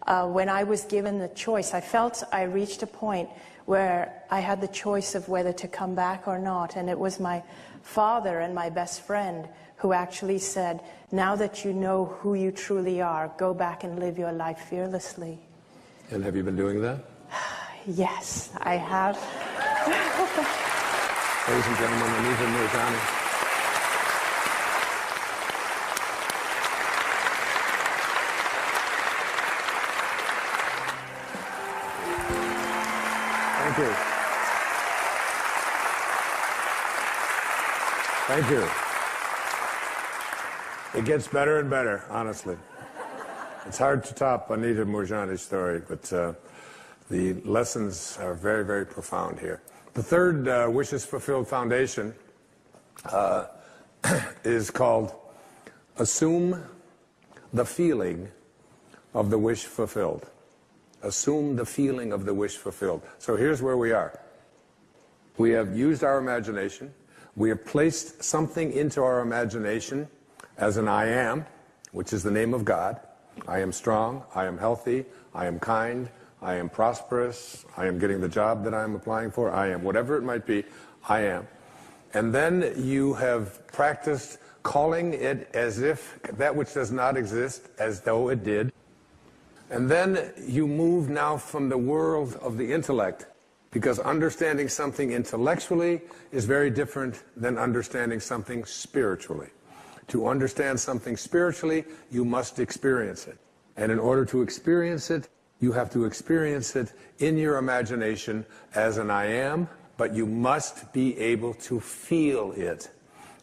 when I was given the choice, I felt I reached a point where I had the choice of whether to come back or not. And it was my father and my best friend who actually said, now that you know who you truly are, go back and live your life fearlessly. And have you been doing that? Yes, I have. Ladies and gentlemen, Anita Mirjani. Thank you. Thank you. It gets better and better, honestly. It's hard to top Anita Mirjani's story, but the lessons are very, very profound here. The third Wishes Fulfilled Foundation is called Assume the Feeling of the Wish Fulfilled. Assume the feeling of the wish fulfilled. So here's where we are. We have used our imagination. We have placed something into our imagination as an I am, which is the name of God. I am strong. I am healthy. I am kind. I am prosperous. I am getting the job that I'm applying for. I am whatever it might be. I am. And then you have practiced calling it as if that which does not exist as though it did. And then you move now from the world of the intellect, because understanding something intellectually is very different than understanding something spiritually. To understand something spiritually, you must experience it. And in order to experience it, you have to experience it in your imagination as an I am, but you must be able to feel it.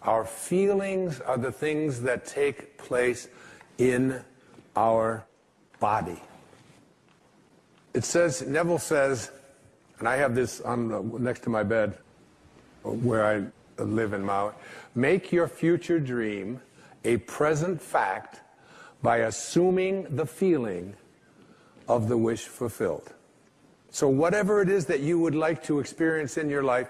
Our feelings are the things that take place in our body. It says, Neville says, and I have this on next to my bed where I live in Maui, make your future dream a present fact by assuming the feeling of the wish fulfilled. So whatever it is that you would like to experience in your life,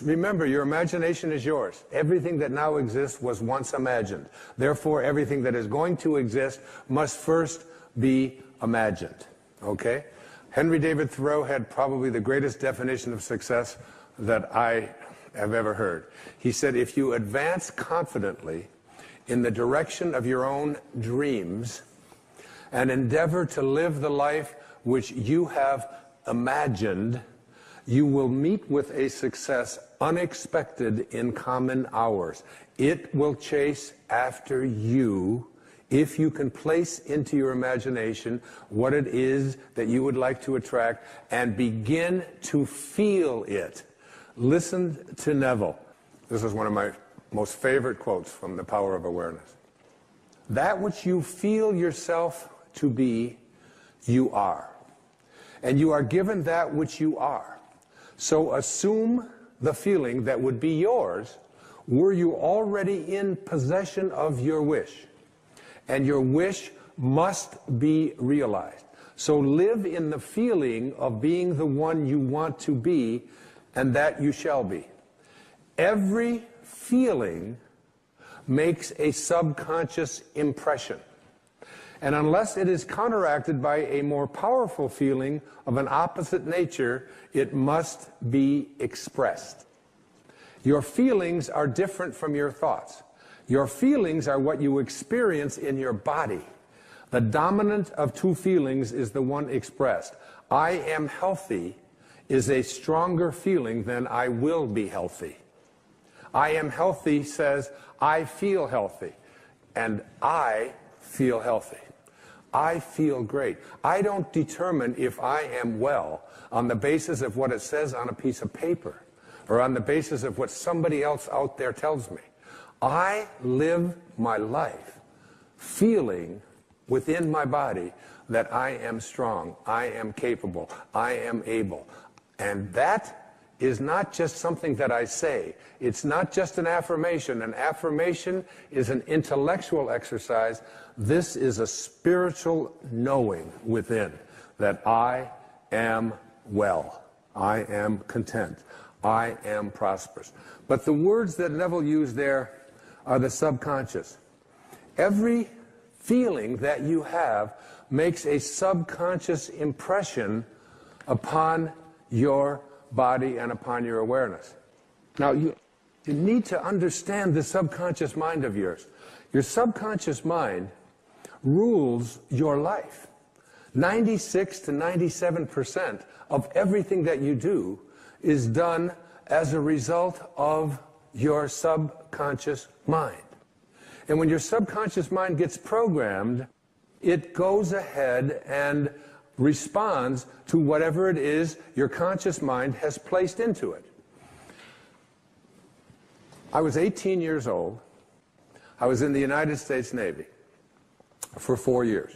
remember, your imagination is yours. Everything that now exists was once imagined. Therefore, everything that is going to exist must first be imagined. Okay? Henry David Thoreau had probably the greatest definition of success that I have ever heard. He said, if you advance confidently in the direction of your own dreams and endeavor to live the life which you have imagined, you will meet with a success unexpected in common hours. It will chase after you if you can place into your imagination what it is that you would like to attract and begin to feel it. Listen to Neville. This is one of my most favorite quotes from The Power of Awareness. That which you feel yourself to be, you are. And you are given that which you are. So assume the feeling that would be yours were you already in possession of your wish. And your wish must be realized. So live in the feeling of being the one you want to be, and that you shall be. Every feeling makes a subconscious impression. And unless it is counteracted by a more powerful feeling of an opposite nature, it must be expressed. Your feelings are different from your thoughts. Your feelings are what you experience in your body. The dominant of two feelings is the one expressed. I am healthy is a stronger feeling than I will be healthy. I am healthy says I feel healthy, and I feel healthy. I feel great. I don't determine if I am well on the basis of what it says on a piece of paper or on the basis of what somebody else out there tells me. I live my life feeling within my body that I am strong, I am capable, I am able. And that is not just something that I say. It's not just an affirmation. An affirmation is an intellectual exercise. This is a spiritual knowing within that I am well, I am content, I am prosperous. But the words that Neville used there are the subconscious. Every feeling that you have makes a subconscious impression upon your body and upon your awareness. Now, you need to understand the subconscious mind of yours. Your subconscious mind rules your life. 96 to 97% of everything that you do is done as a result of your subconscious mind. And when your subconscious mind gets programmed, it goes ahead and responds to whatever it is your conscious mind has placed into it. I was 18 years old. I was in the United States Navy for 4 years.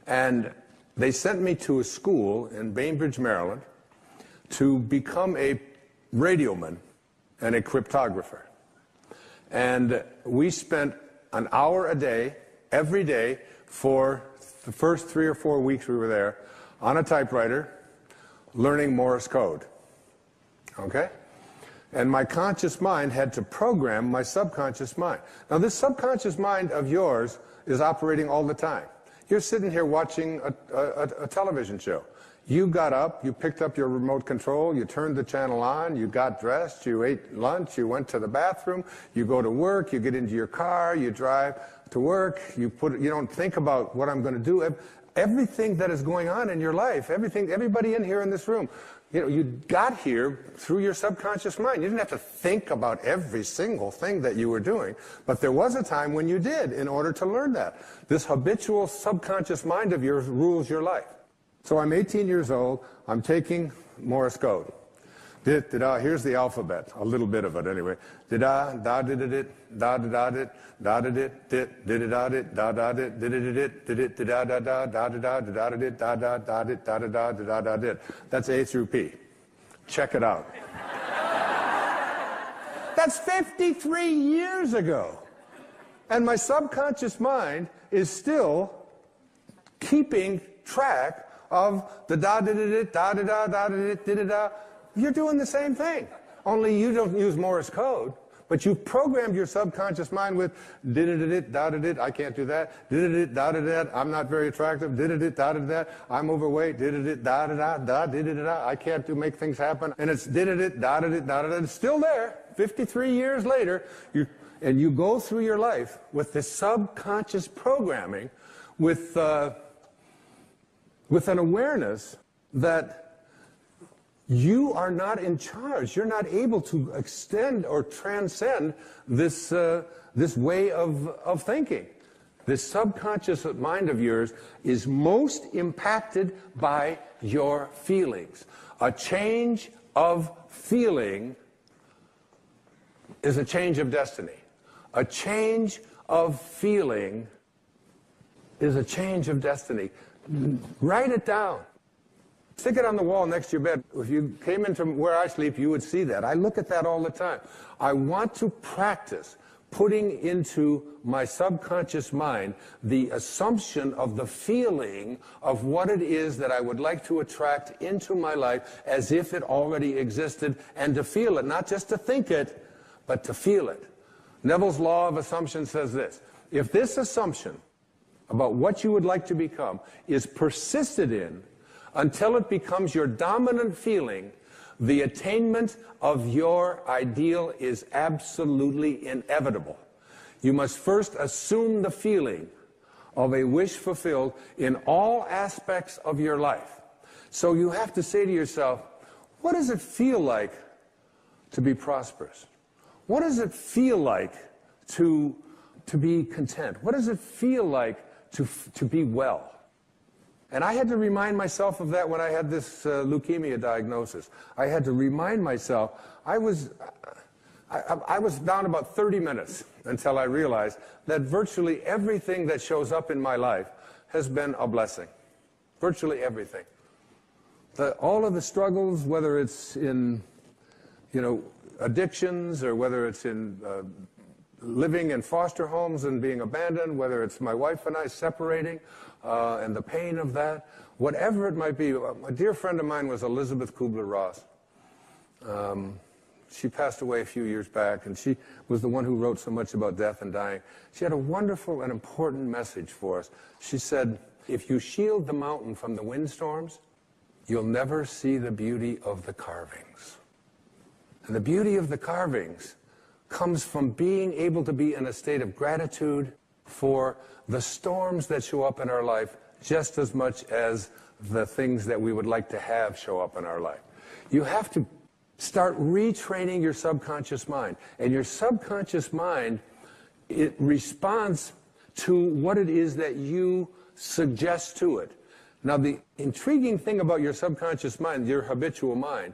And they sent me to a school in Bainbridge, Maryland, to become a radioman and a cryptographer. And we spent an hour a day, every day, for the first 3 or 4 weeks we were there, on a typewriter, learning Morse code. Okay? And my conscious mind had to program my subconscious mind. Now, this subconscious mind of yours is operating all the time. You're sitting here watching a television show. You got up, you picked up your remote control, you turned the channel on, you got dressed, you ate lunch, you went to the bathroom, you go to work, you get into your car, you drive to work, you don't think about what I'm going to do. Everything that is going on in your life, everybody in here in this room, you got here through your subconscious mind. You didn't have to think about every single thing that you were doing, but there was a time when you did in order to learn that. This habitual subconscious mind of yours rules your life. So I'm 18 years old, I'm taking Morse code. Here's the alphabet, a little bit of it anyway. Da da did it, da da da da da did da did da da did did da da da da da da da did da da da did da da da da da did. That's A through P. Check it out. That's 53 years ago. And my subconscious mind is still keeping track of the da da da da da da da da da. You're doing the same thing, only you don't use Morse code, but you've programmed your subconscious mind with did da da da. I can't do that. Did da da da. I'm not very attractive. Did da da da. I'm overweight. Did da da da da did da. I can't make things happen. And it's did da da da da da. It's still there. 53 years later, you go through your life with this subconscious programming, with an awareness that you are not in charge. You're not able to extend or transcend this way of thinking. This subconscious mind of yours is most impacted by your feelings. A change of feeling is a change of destiny. A change of feeling is a change of destiny. Write it down. Stick it on the wall next to your bed. If you came into where I sleep, you would see that. I look at that all the time. I want to practice putting into my subconscious mind the assumption of the feeling of what it is that I would like to attract into my life as if it already existed, and to feel it, not just to think it, but to feel it. Neville's law of assumption says this: if this assumption about what you would like to become is persisted in until it becomes your dominant feeling, the attainment of your ideal is absolutely inevitable. You must first assume the feeling of a wish fulfilled in all aspects of your life. So you have to say to yourself, what does it feel like to be prosperous? What does it feel like to be content? What does it feel like to be well. And I had to remind myself of that when I had this leukemia diagnosis. I had to remind myself, I was down about 30 minutes until I realized that virtually everything that shows up in my life has been a blessing. Virtually everything. All of the struggles, whether it's in, addictions, or whether it's in living in foster homes and being abandoned, whether it's my wife and I separating, and the pain of that, whatever it might be. A dear friend of mine was Elizabeth Kubler-Ross. She passed away a few years back, and she was the one who wrote so much about death and dying. She had a wonderful and important message for us. She said, if you shield the mountain from the windstorms, you'll never see the beauty of the carvings. And the beauty of the carvings comes from being able to be in a state of gratitude for the storms that show up in our life just as much as the things that we would like to have show up in our life. You have to start retraining your subconscious mind. And your subconscious mind, it responds to what it is that you suggest to it. Now, the intriguing thing about your subconscious mind, your habitual mind,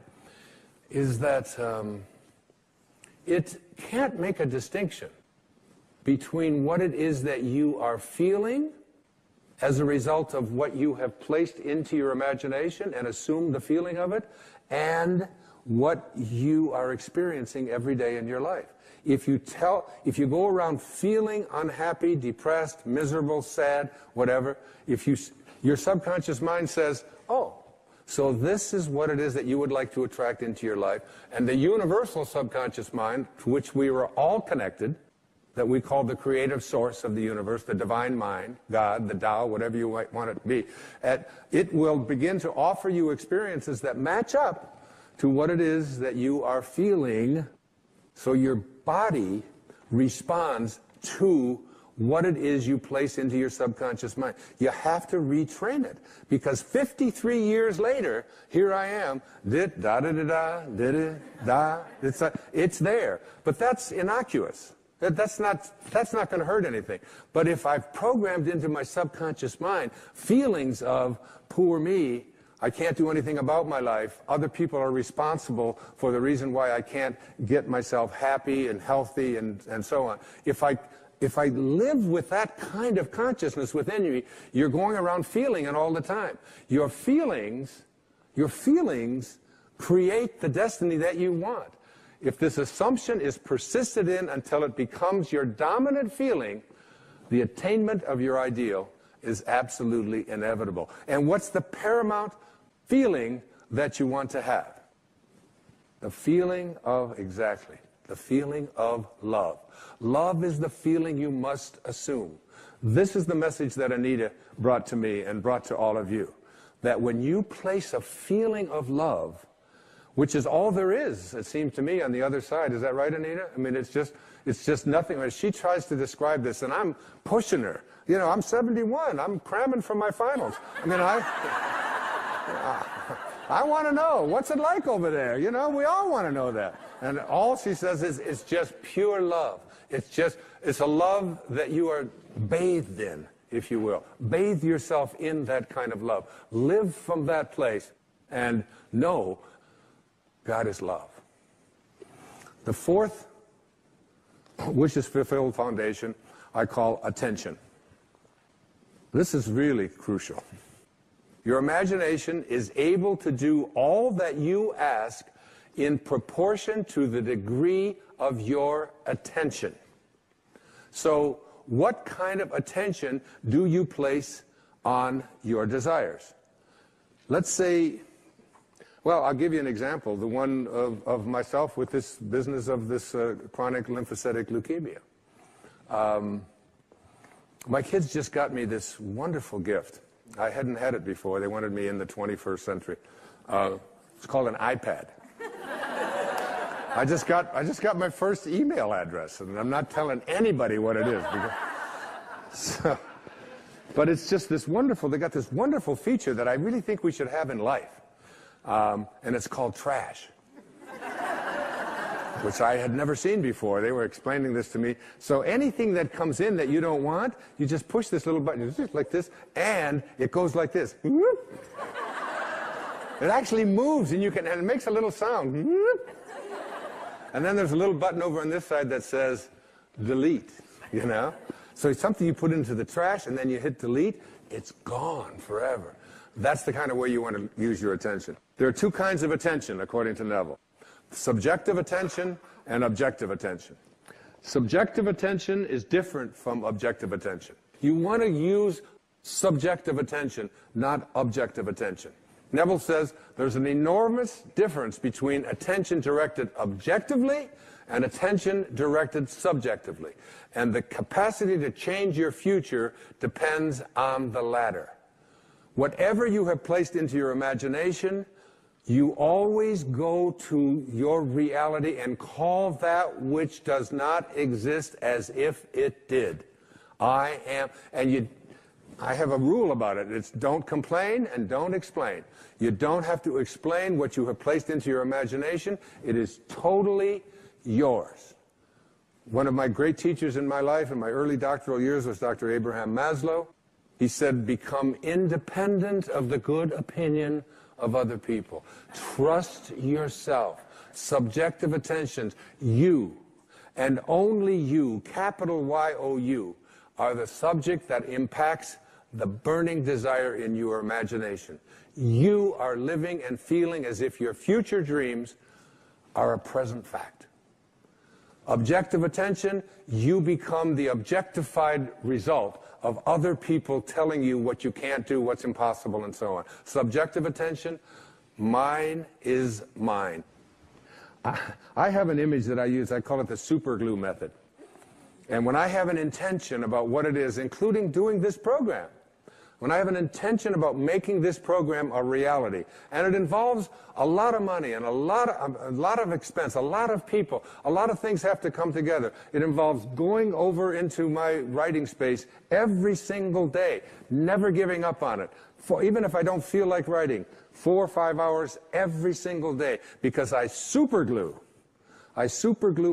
is that it can't make a distinction between what it is that you are feeling as a result of what you have placed into your imagination and assumed the feeling of it, and what you are experiencing every day in your life. If you go around feeling unhappy, depressed, miserable, sad, whatever, your subconscious mind says, oh, so this is what it is that you would like to attract into your life. And the universal subconscious mind, to which we are all connected, that we call the creative source of the universe, the divine mind, God, the Tao, whatever you might want it to be, it will begin to offer you experiences that match up to what it is that you are feeling, so your body responds to what it is you place into your subconscious mind. You have to retrain it, because 53 years later, here I am, it's there. But that's innocuous. That's not going to hurt anything. But if I've programmed into my subconscious mind feelings of poor me, I can't do anything about my life, other people are responsible for the reason why I can't get myself happy and healthy and so on. If I live with that kind of consciousness within you, you're going around feeling it all the time. Your feelings create the destiny that you want. If this assumption is persisted in until it becomes your dominant feeling, the attainment of your ideal is absolutely inevitable. And what's the paramount feeling that you want to have? The feeling of, exactly, the feeling of love. Love is the feeling you must assume. This is the message that Anita brought to me and brought to all of you. That when you place a feeling of love, which is all there is, it seems to me, on the other side. Is that right, Anita? I mean, it's just nothing. When she tries to describe this, and I'm pushing her. I'm 71. I'm cramming for my finals. I mean, I want to know, what's it like over there? We all want to know that. And all she says is, it's just pure love. It's a love that you are bathed in, if you will. Bathe yourself in that kind of love. Live from that place and know God is love. The fourth wishes fulfilled foundation I call attention. This is really crucial. Your imagination is able to do all that you ask in proportion to the degree of your attention. So, what kind of attention do you place on your desires? Let's say, well, I'll give you an example, the one of myself with this business of this chronic lymphocytic leukemia. My kids just got me this wonderful gift. I hadn't had it before. They wanted me in the 21st century. It's called an iPad. I just got my first email address, and I'm not telling anybody what it is. But it's just this wonderful, they got this wonderful feature that I really think we should have in life. And it's called trash. which I had never seen before. They were explaining this to me. So anything that comes in that you don't want, you just push this little button, it's just like this, and it goes like this. It actually moves, and and it makes a little sound. And then there's a little button over on this side that says delete, you know? So it's something you put into the trash, and then you hit delete, it's gone forever. That's the kind of way you want to use your attention. There are two kinds of attention, according to Neville. Subjective attention and objective attention. Subjective attention is different from objective attention. You want to use subjective attention, not objective attention. Neville says there's an enormous difference between attention directed objectively and attention directed subjectively. And the capacity to change your future depends on the latter. Whatever you have placed into your imagination, you always go to your reality and call that which does not exist as if it did. I have a rule about it. It's don't complain and don't explain. You don't have to explain what you have placed into your imagination. It is totally yours. One of my great teachers in my life in my early doctoral years was Dr. Abraham Maslow. He said, become independent of the good opinion of other people. Trust yourself. Subjective attentions, you, and only you, capital Y-O-U, are the subject that impacts the burning desire in your imagination. You are living and feeling as if your future dreams are a present fact. Objective attention, you become the objectified result of other people telling you what you can't do, what's impossible, and so on. Subjective attention, mine is mine. I have an image that I use, I call it the super glue method. And when I have an intention about what it is, including doing this program, when I have an intention about making this program a reality, and it involves a lot of money and a lot of expense, a lot of people, a lot of things have to come together. It involves going over into my writing space every single day, never giving up on it. Even if I don't feel like writing, 4 or 5 hours every single day, because I superglue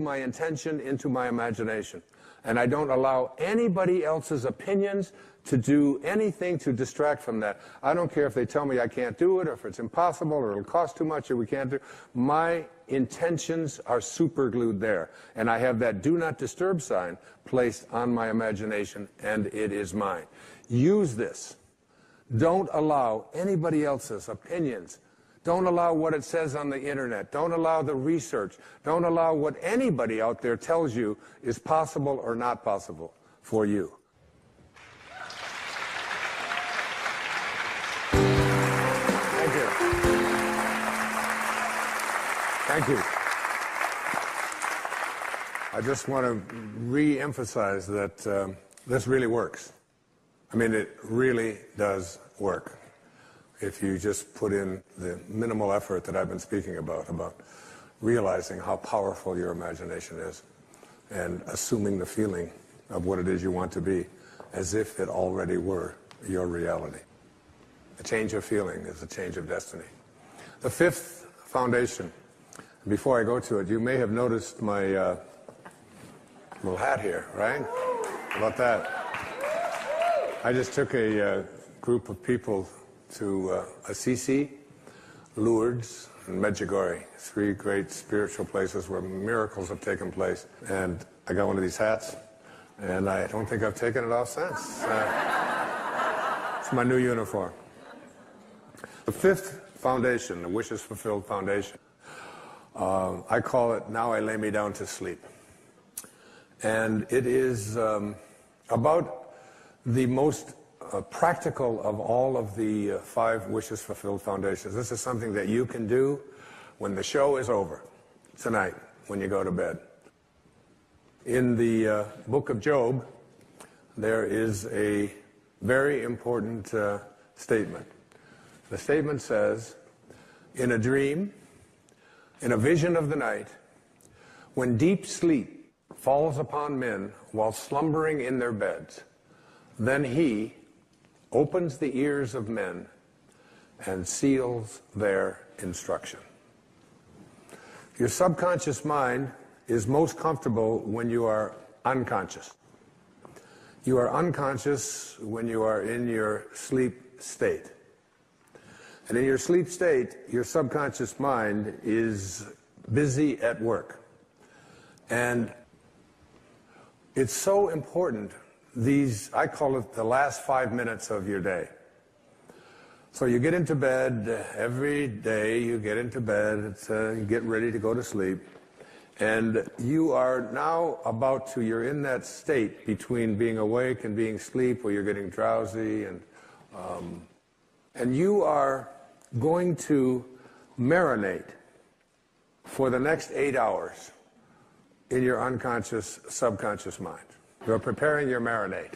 my intention into my imagination. And I don't allow anybody else's opinions to do anything to distract from that. I don't care if they tell me I can't do it, or if it's impossible, or it'll cost too much, or we can't do it. My intentions are superglued there. And I have that do not disturb sign placed on my imagination, and it is mine. Use this. Don't allow anybody else's opinions. Don't allow what it says on the internet. Don't allow the research. Don't allow what anybody out there tells you is possible or not possible for you. Thank you. Thank you. I just want to re-emphasize that this really works. I mean, it really does work. If you just put in the minimal effort that I've been speaking about realizing how powerful your imagination is and assuming the feeling of what it is you want to be as if it already were your reality. A change of feeling is a change of destiny. The fifth foundation, before I go to it, you may have noticed my little hat here, right? How about that? I just took a group of people to Assisi, Lourdes, and Medjugorje, 3 great spiritual places where miracles have taken place. And I got one of these hats, and I don't think I've taken it off since. It's my new uniform. The fifth foundation, the Wishes Fulfilled Foundation, I call it Now I Lay Me Down to Sleep. And it is about the most practical of all of the 5 Wishes Fulfilled Foundations. This is something that you can do when the show is over, tonight, when you go to bed. In the book of Job, there is a very important statement. The statement says, in a dream, in a vision of the night, when deep sleep falls upon men while slumbering in their beds, then he opens the ears of men and seals their instruction. Your subconscious mind is most comfortable when you are unconscious. You are unconscious when you are in your sleep state. And in your sleep state, your subconscious mind is busy at work. And it's so important, I call it the last 5 minutes of your day. So you get into bed, every day you get into bed, you get ready to go to sleep, and you are now you're in that state between being awake and being asleep, where you're getting drowsy, and you are going to marinate for the next 8 hours in your unconscious, subconscious mind. You're preparing your marinade.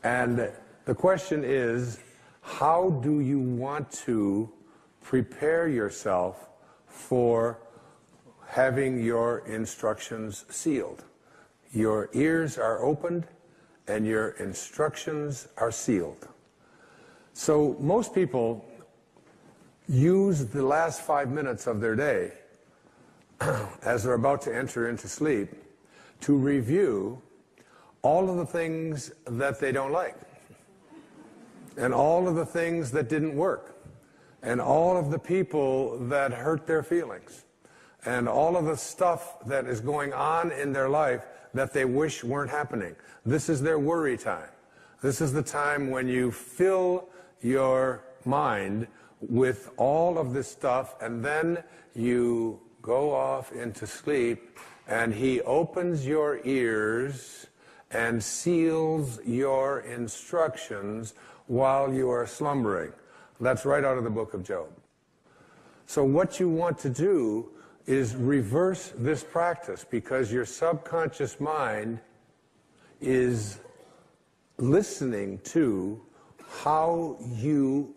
And the question is, how do you want to prepare yourself for having your instructions sealed? Your ears are opened and your instructions are sealed. So most people use the last 5 minutes of their day as they're about to enter into sleep to review all of the things that they don't like, and all of the things that didn't work, and all of the people that hurt their feelings, and all of the stuff that is going on in their life that they wish weren't happening. This is their worry time. This is the time when you fill your mind with all of this stuff, and then you go off into sleep, and he opens your ears and seals your instructions while you are slumbering. That's right out of the book of Job. So what you want to do is reverse this practice, because your subconscious mind is listening to how you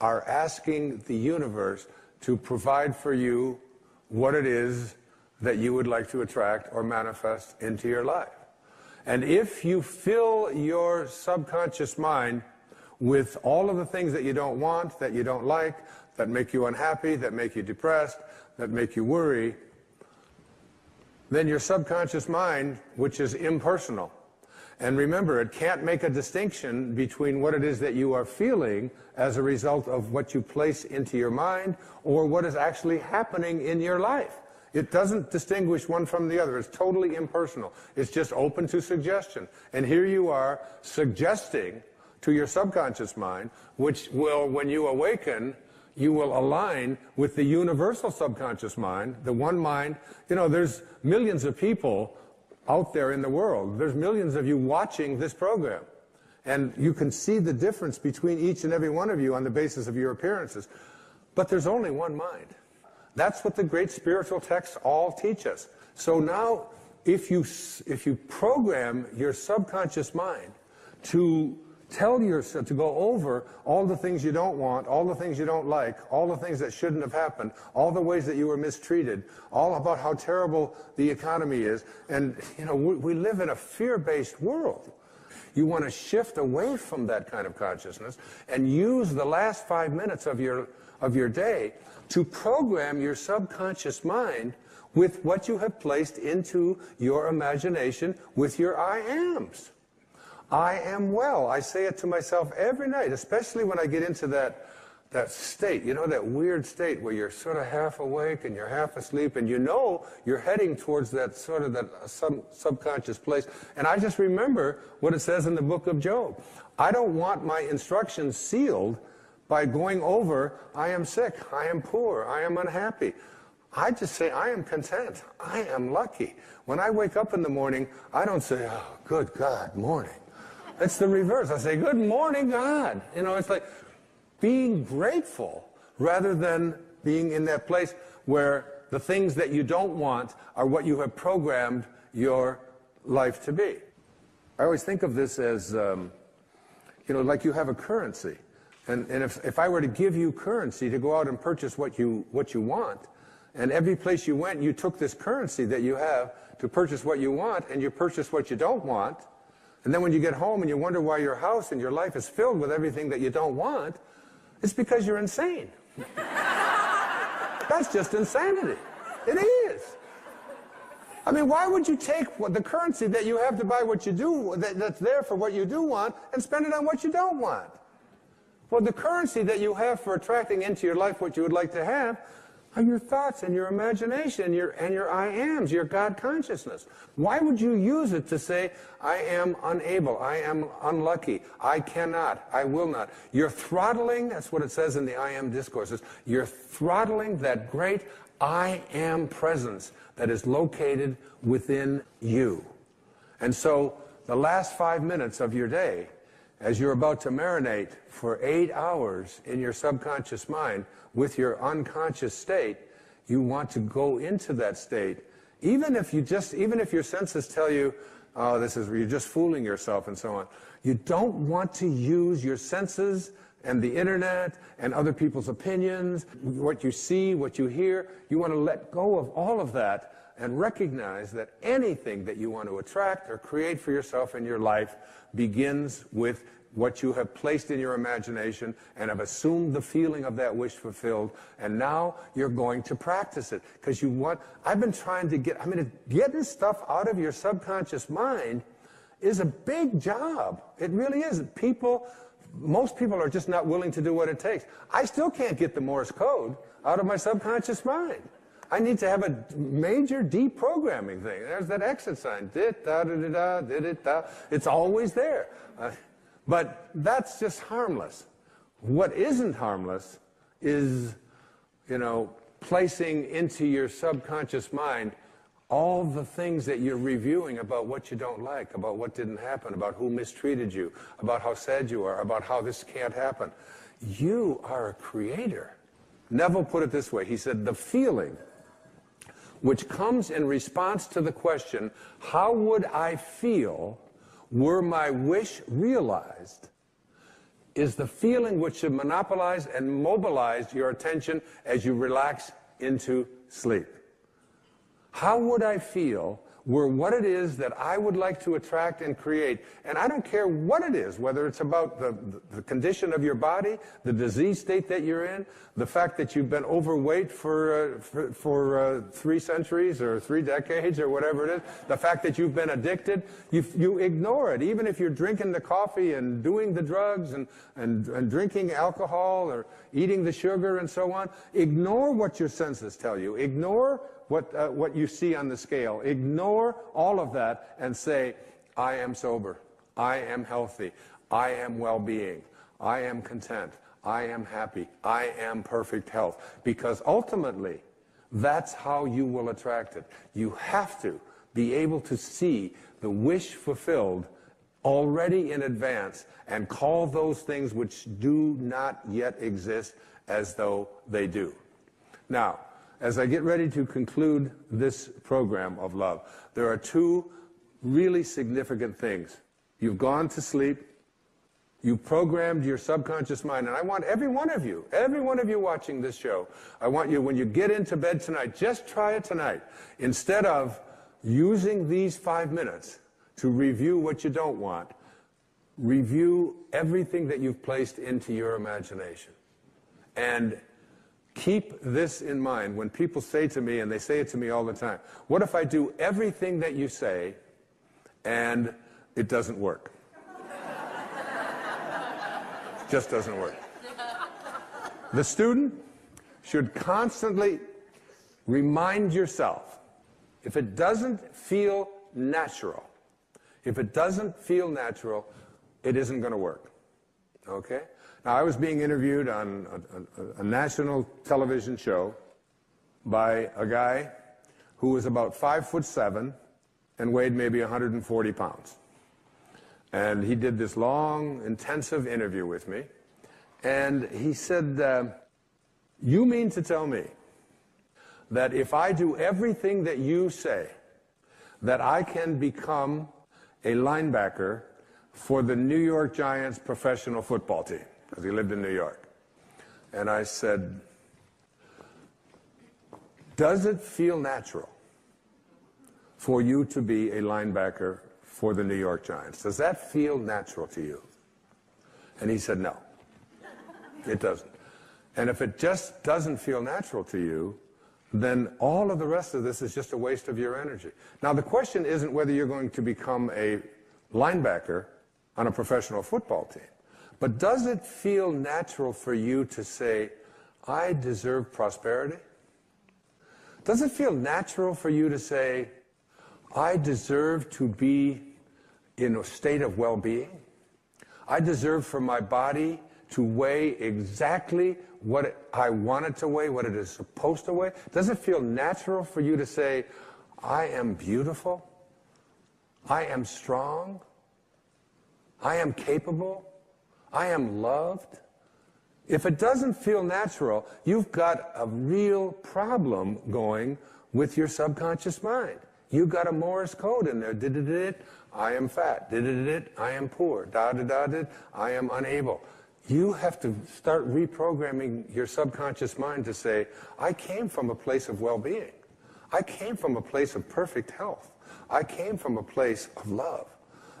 are asking the universe to provide for you what it is that you would like to attract or manifest into your life. And if you fill your subconscious mind with all of the things that you don't want, that you don't like, that make you unhappy, that make you depressed, that make you worry, then your subconscious mind, which is impersonal, and remember, it can't make a distinction between what it is that you are feeling as a result of what you place into your mind or what is actually happening in your life. It doesn't distinguish one from the other. It's totally impersonal. It's just open to suggestion. And here you are suggesting to your subconscious mind, which will, when you awaken, you will align with the universal subconscious mind, the one mind. You know, there's millions of people out there in the world. There's millions of you watching this program. And you can see the difference between each and every one of you on the basis of your appearances. But there's only one mind. That's what the great spiritual texts all teach us. So now, if you program your subconscious mind to tell yourself, to go over all the things you don't want, all the things you don't like, all the things that shouldn't have happened, all the ways that you were mistreated, all about how terrible the economy is. And, you know, we live in a fear-based world. You want to shift away from that kind of consciousness and use the last 5 minutes of your day to program your subconscious mind with what you have placed into your imagination with your I ams. I am well. I say it to myself every night, especially when I get into that state, you know, that weird state where you're sort of half awake and you're half asleep, and you know you're heading towards that sort of subconscious place. And I just remember what it says in the book of Job. I don't want my instructions sealed by going over, I am sick, I am poor, I am unhappy. I just say, I am content, I am lucky. When I wake up in the morning, I don't say, oh, good God, morning. It's the reverse. I say, good morning, God. You know, it's like being grateful rather than being in that place where the things that you don't want are what you have programmed your life to be. I always think of this as, you know, like you have a currency. And if I were to give you currency to go out and purchase what you want, and every place you went, you took this currency that you have to purchase what you want, and you purchase what you don't want, and then when you get home and you wonder why your house and your life is filled with everything that you don't want, it's because you're insane. That's just insanity. It is. I mean, why would you take the currency that you have to buy what you do, that's there for what you do want, and spend it on what you don't want? Well, the currency that you have for attracting into your life what you would like to have are your thoughts and your imagination and your I ams, your God consciousness. Why would you use it to say, I am unable, I am unlucky, I cannot, I will not? You're throttling, that's what it says in the I am discourses, you're throttling that great I am presence that is located within you. And so the last 5 minutes of your day, as you're about to marinate for 8 hours in your subconscious mind with your unconscious state, you want to go into that state. Even if your senses tell you, oh, you're just fooling yourself and so on. You don't want to use your senses and the internet and other people's opinions, what you see, what you hear. You want to let go of all of that and recognize that anything that you want to attract or create for yourself in your life begins with what you have placed in your imagination and have assumed the feeling of that wish fulfilled, and now you're going to practice it. Because I've been trying to getting stuff out of your subconscious mind is a big job. It really is. Most people are just not willing to do what it takes. I still can't get the Morse code out of my subconscious mind. I need to have a major deprogramming thing. There's that exit sign. It's always there. But that's just harmless. What isn't harmless is, placing into your subconscious mind all the things that you're reviewing about what you don't like, about what didn't happen, about who mistreated you, about how sad you are, about how this can't happen. You are a creator. Neville put it this way. He said, the feeling which comes in response to the question, how would I feel were my wish realized, is the feeling which should monopolize and mobilize your attention as you relax into sleep. How would I feel were what it is that I would like to attract and create? And I don't care what it is, whether it's about the condition of your body, the disease state that you're in, the fact that you've been overweight for 3 centuries or 3 decades or whatever it is, the fact that you've been addicted, you ignore it. Even if you're drinking the coffee and doing the drugs and drinking alcohol or eating the sugar and so on, ignore what your senses tell you. Ignore what you see on the scale. Ignore all of that and say, I am sober, I am healthy, I am well-being, I am content, I am happy, I am perfect health. Because ultimately, that's how you will attract it. You have to be able to see the wish fulfilled already in advance and call those things which do not yet exist as though they do. Now, as I get ready to conclude this program of love, there are 2 really significant things. You've gone to sleep, you've programmed your subconscious mind, and I want every one of you watching this show, I want you, when you get into bed tonight, just try it tonight. Instead of using these 5 minutes to review what you don't want, review everything that you've placed into your imagination. And keep this in mind when people say to me, and they say it to me all the time, what if I do everything that you say and it doesn't work? It just doesn't work. The student should constantly remind yourself, if it doesn't feel natural, it isn't going to work. Okay? Now, I was being interviewed on a national television show by a guy who was about 5'7" and weighed maybe 140 pounds. And he did this long, intensive interview with me. And he said, you mean to tell me that if I do everything that you say, that I can become a linebacker for the New York Giants professional football team? Because he lived in New York. And I said, does it feel natural for you to be a linebacker for the New York Giants? Does that feel natural to you? And he said, no, it doesn't. And if it just doesn't feel natural to you, then all of the rest of this is just a waste of your energy. Now, the question isn't whether you're going to become a linebacker on a professional football team, but does it feel natural for you to say, I deserve prosperity? Does it feel natural for you to say, I deserve to be in a state of well-being? I deserve for my body to weigh exactly what I want it to weigh, what it is supposed to weigh? Does it feel natural for you to say, I am beautiful, I am strong, I am capable, I am loved? If it doesn't feel natural, you've got a real problem going with your subconscious mind. You've got a Morse code in there. Did I am fat. Did I am poor. I am unable. You have to start reprogramming your subconscious mind to say, I came from a place of well-being. I came from a place of perfect health. I came from a place of love.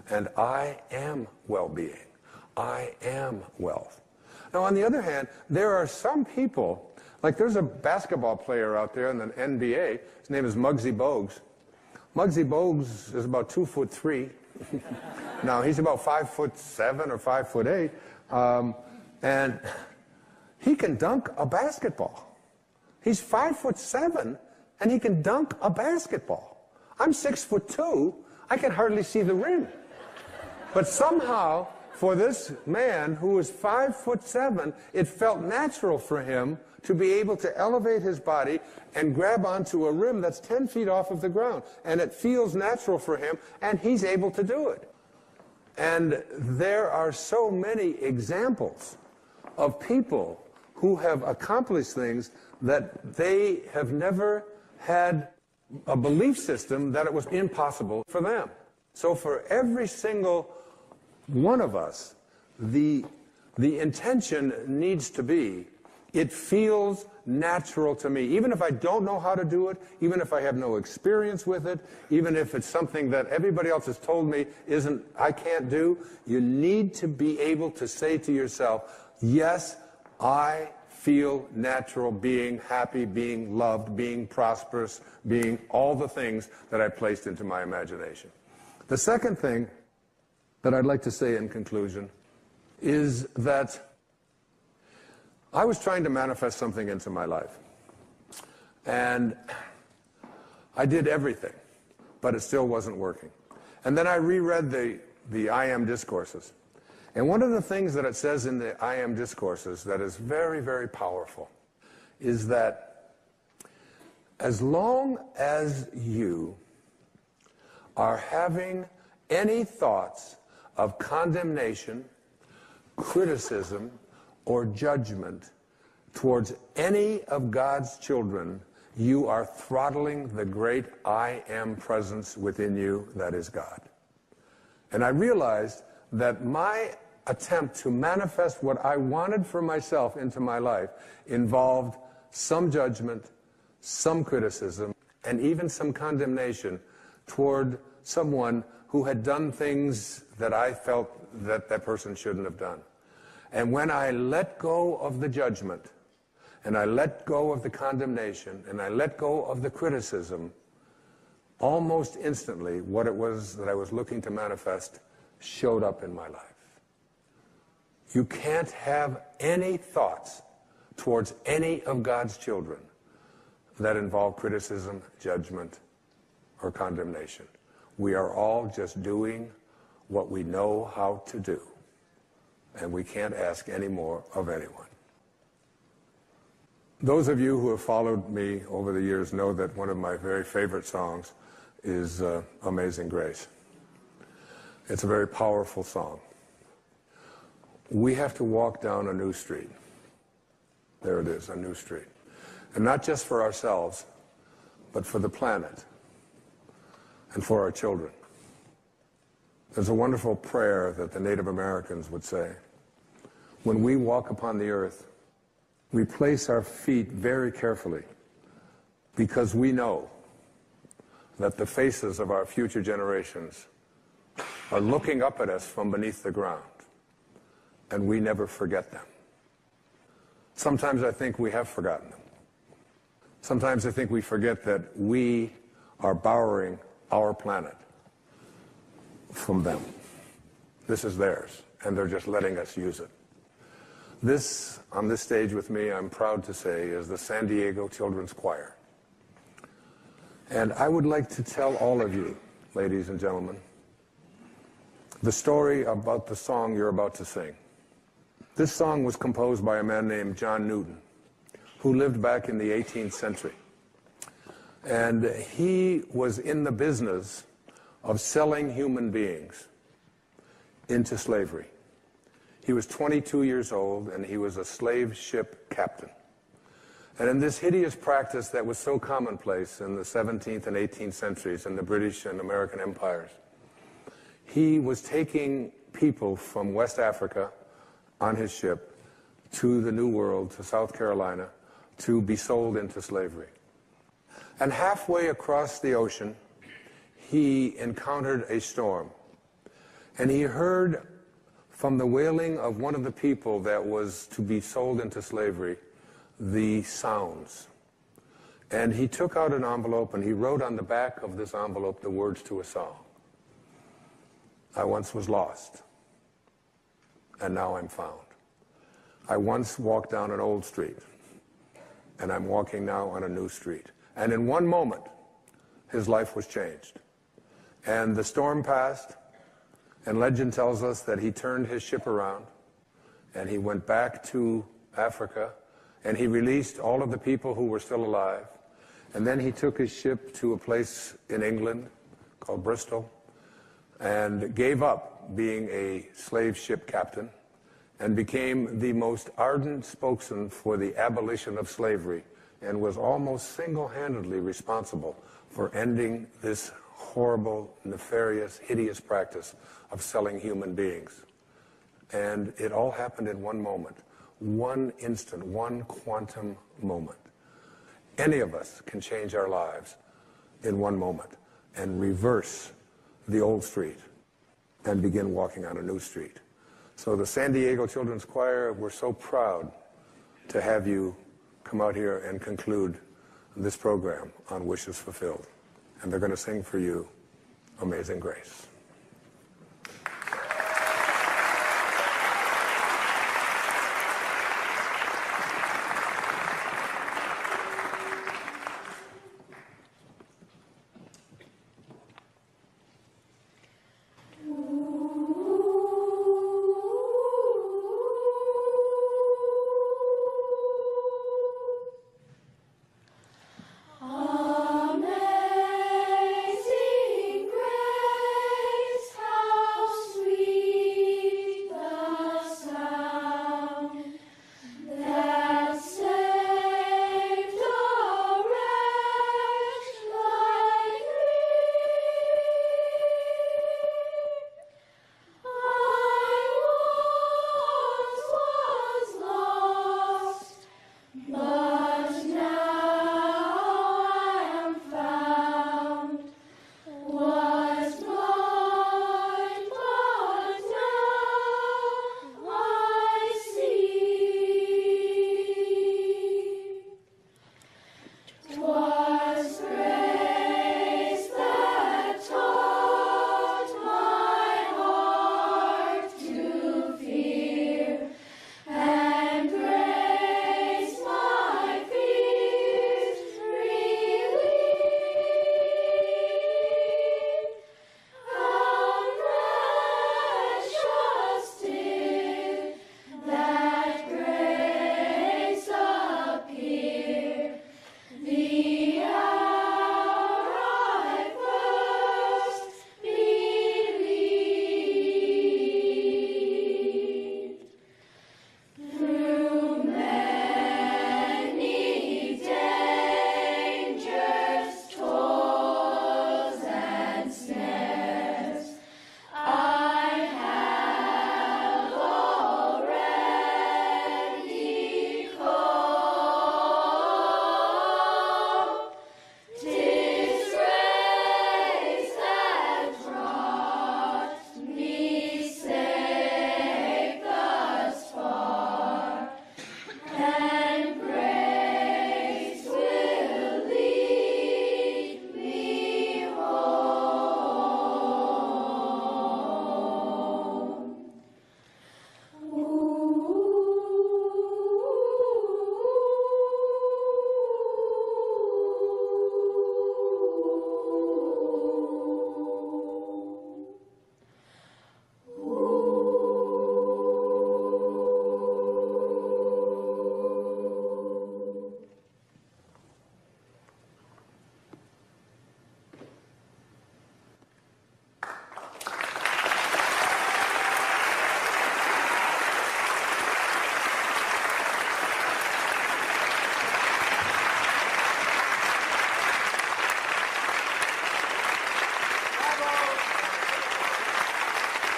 And I am well-being. I am wealth. Now, on the other hand, there are some people, like there's a basketball player out there in the NBA. His name is Muggsy Bogues. Muggsy Bogues is about 2'3". Now, he's about 5'7" or 5'8". And he can dunk a basketball. He's 5'7", and he can dunk a basketball. I'm 6'2". I can hardly see the rim. But somehow, for this man who was 5'7", it felt natural for him to be able to elevate his body and grab onto a rim that's 10 feet off of the ground. And it feels natural for him, and he's able to do it. And there are so many examples of people who have accomplished things that they have never had a belief system that it was impossible for them. So for every single one of us, the intention needs to be, it feels natural to me. Even if I don't know how to do it, even if I have no experience with it, even if it's something that everybody else has told me I can't do, you need to be able to say to yourself, yes, I feel natural being happy, being loved, being prosperous, being all the things that I placed into my imagination. The second thing that I'd like to say in conclusion is that I was trying to manifest something into my life. And I did everything, but it still wasn't working. And then I reread the I Am discourses. And one of the things that it says in the I Am discourses that is very, very powerful is that as long as you are having any thoughts of condemnation, criticism, or judgment towards any of God's children, you are throttling the great I Am presence within you that is God. And I realized that my attempt to manifest what I wanted for myself into my life involved some judgment, some criticism, and even some condemnation toward someone who had done things that I felt that that person shouldn't have done. And when I let go of the judgment, and I let go of the condemnation, and I let go of the criticism, almost instantly, what it was that I was looking to manifest showed up in my life. You can't have any thoughts towards any of God's children that involve criticism, judgment, or condemnation. We are all just doing what we know how to do. And we can't ask any more of anyone. Those of you who have followed me over the years know that one of my very favorite songs is Amazing Grace. It's a very powerful song. We have to walk down a new street. There it is, a new street. And not just for ourselves, but for the planet and for our children. There's a wonderful prayer that the Native Americans would say. When we walk upon the earth, we place our feet very carefully because we know that the faces of our future generations are looking up at us from beneath the ground, and we never forget them. Sometimes I think we have forgotten them. Sometimes I think we forget that we are borrowing our planet from them. This is theirs, and they're just letting us use it. This, on this stage with me, I'm proud to say, is the San Diego Children's Choir. And I would like to tell all of you, ladies and gentlemen, the story about the song you're about to sing. This song was composed by a man named John Newton, who lived back in the 18th century. And he was in the business of selling human beings into slavery. He was 22 years old, and he was a slave ship captain. And in this hideous practice that was so commonplace in the 17th and 18th centuries in the British and American empires, he was taking people from West Africa on his ship to the New World, to South Carolina, to be sold into slavery. And halfway across the ocean, he encountered a storm. And he heard from the wailing of one of the people that was to be sold into slavery the sounds. And he took out an envelope and he wrote on the back of this envelope the words to a song. I once was lost, and now I'm found. I once walked down an old street, and I'm walking now on a new street. And in one moment, his life was changed. And the storm passed, and legend tells us that he turned his ship around, and he went back to Africa, and he released all of the people who were still alive. And then he took his ship to a place in England called Bristol, and gave up being a slave ship captain, and became the most ardent spokesman for the abolition of slavery, and was almost single-handedly responsible for ending this horrible, nefarious, hideous practice of selling human beings. And it all happened in one moment, one instant, one quantum moment. Any of us can change our lives in one moment and reverse the old street and begin walking on a new street. So the San Diego Children's Choir, we're so proud to have you come out here and conclude this program on Wishes Fulfilled. And they're going to sing for you Amazing Grace. Amazing grace.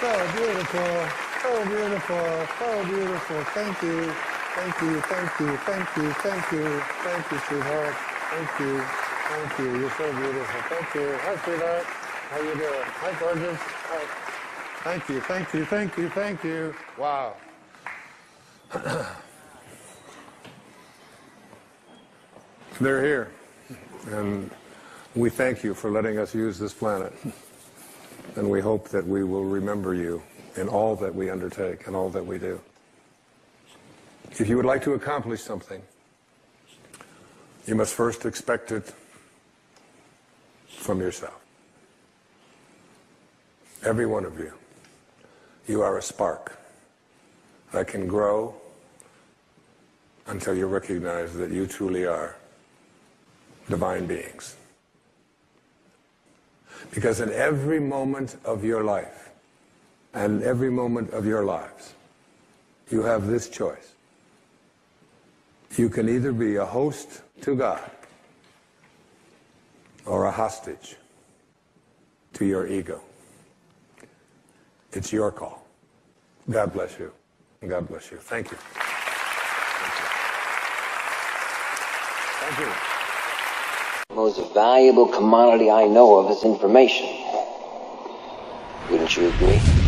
So beautiful, so beautiful, so beautiful. Thank you, thank you, thank you, thank you, thank you, thank you, sweetheart. Thank you, thank you. You're so beautiful. Thank you. Hi, sweetheart. How you doing? Hi, gorgeous. Hi. Thank you, thank you, thank you, thank you. Wow. They're here, and we thank you for letting us use this planet. And we hope that we will remember you in all that we undertake and all that we do. If you would like to accomplish something, you must first expect it from yourself. Every one of you. You are a spark that can grow until you recognize that you truly are divine beings. Because in every moment of your life and every moment of your lives, you have this choice. You can either be a host to God or a hostage to your ego. It's your call. God bless you. God bless you. Thank you. Thank you. Thank you. The most valuable commodity I know of is information. Wouldn't you agree?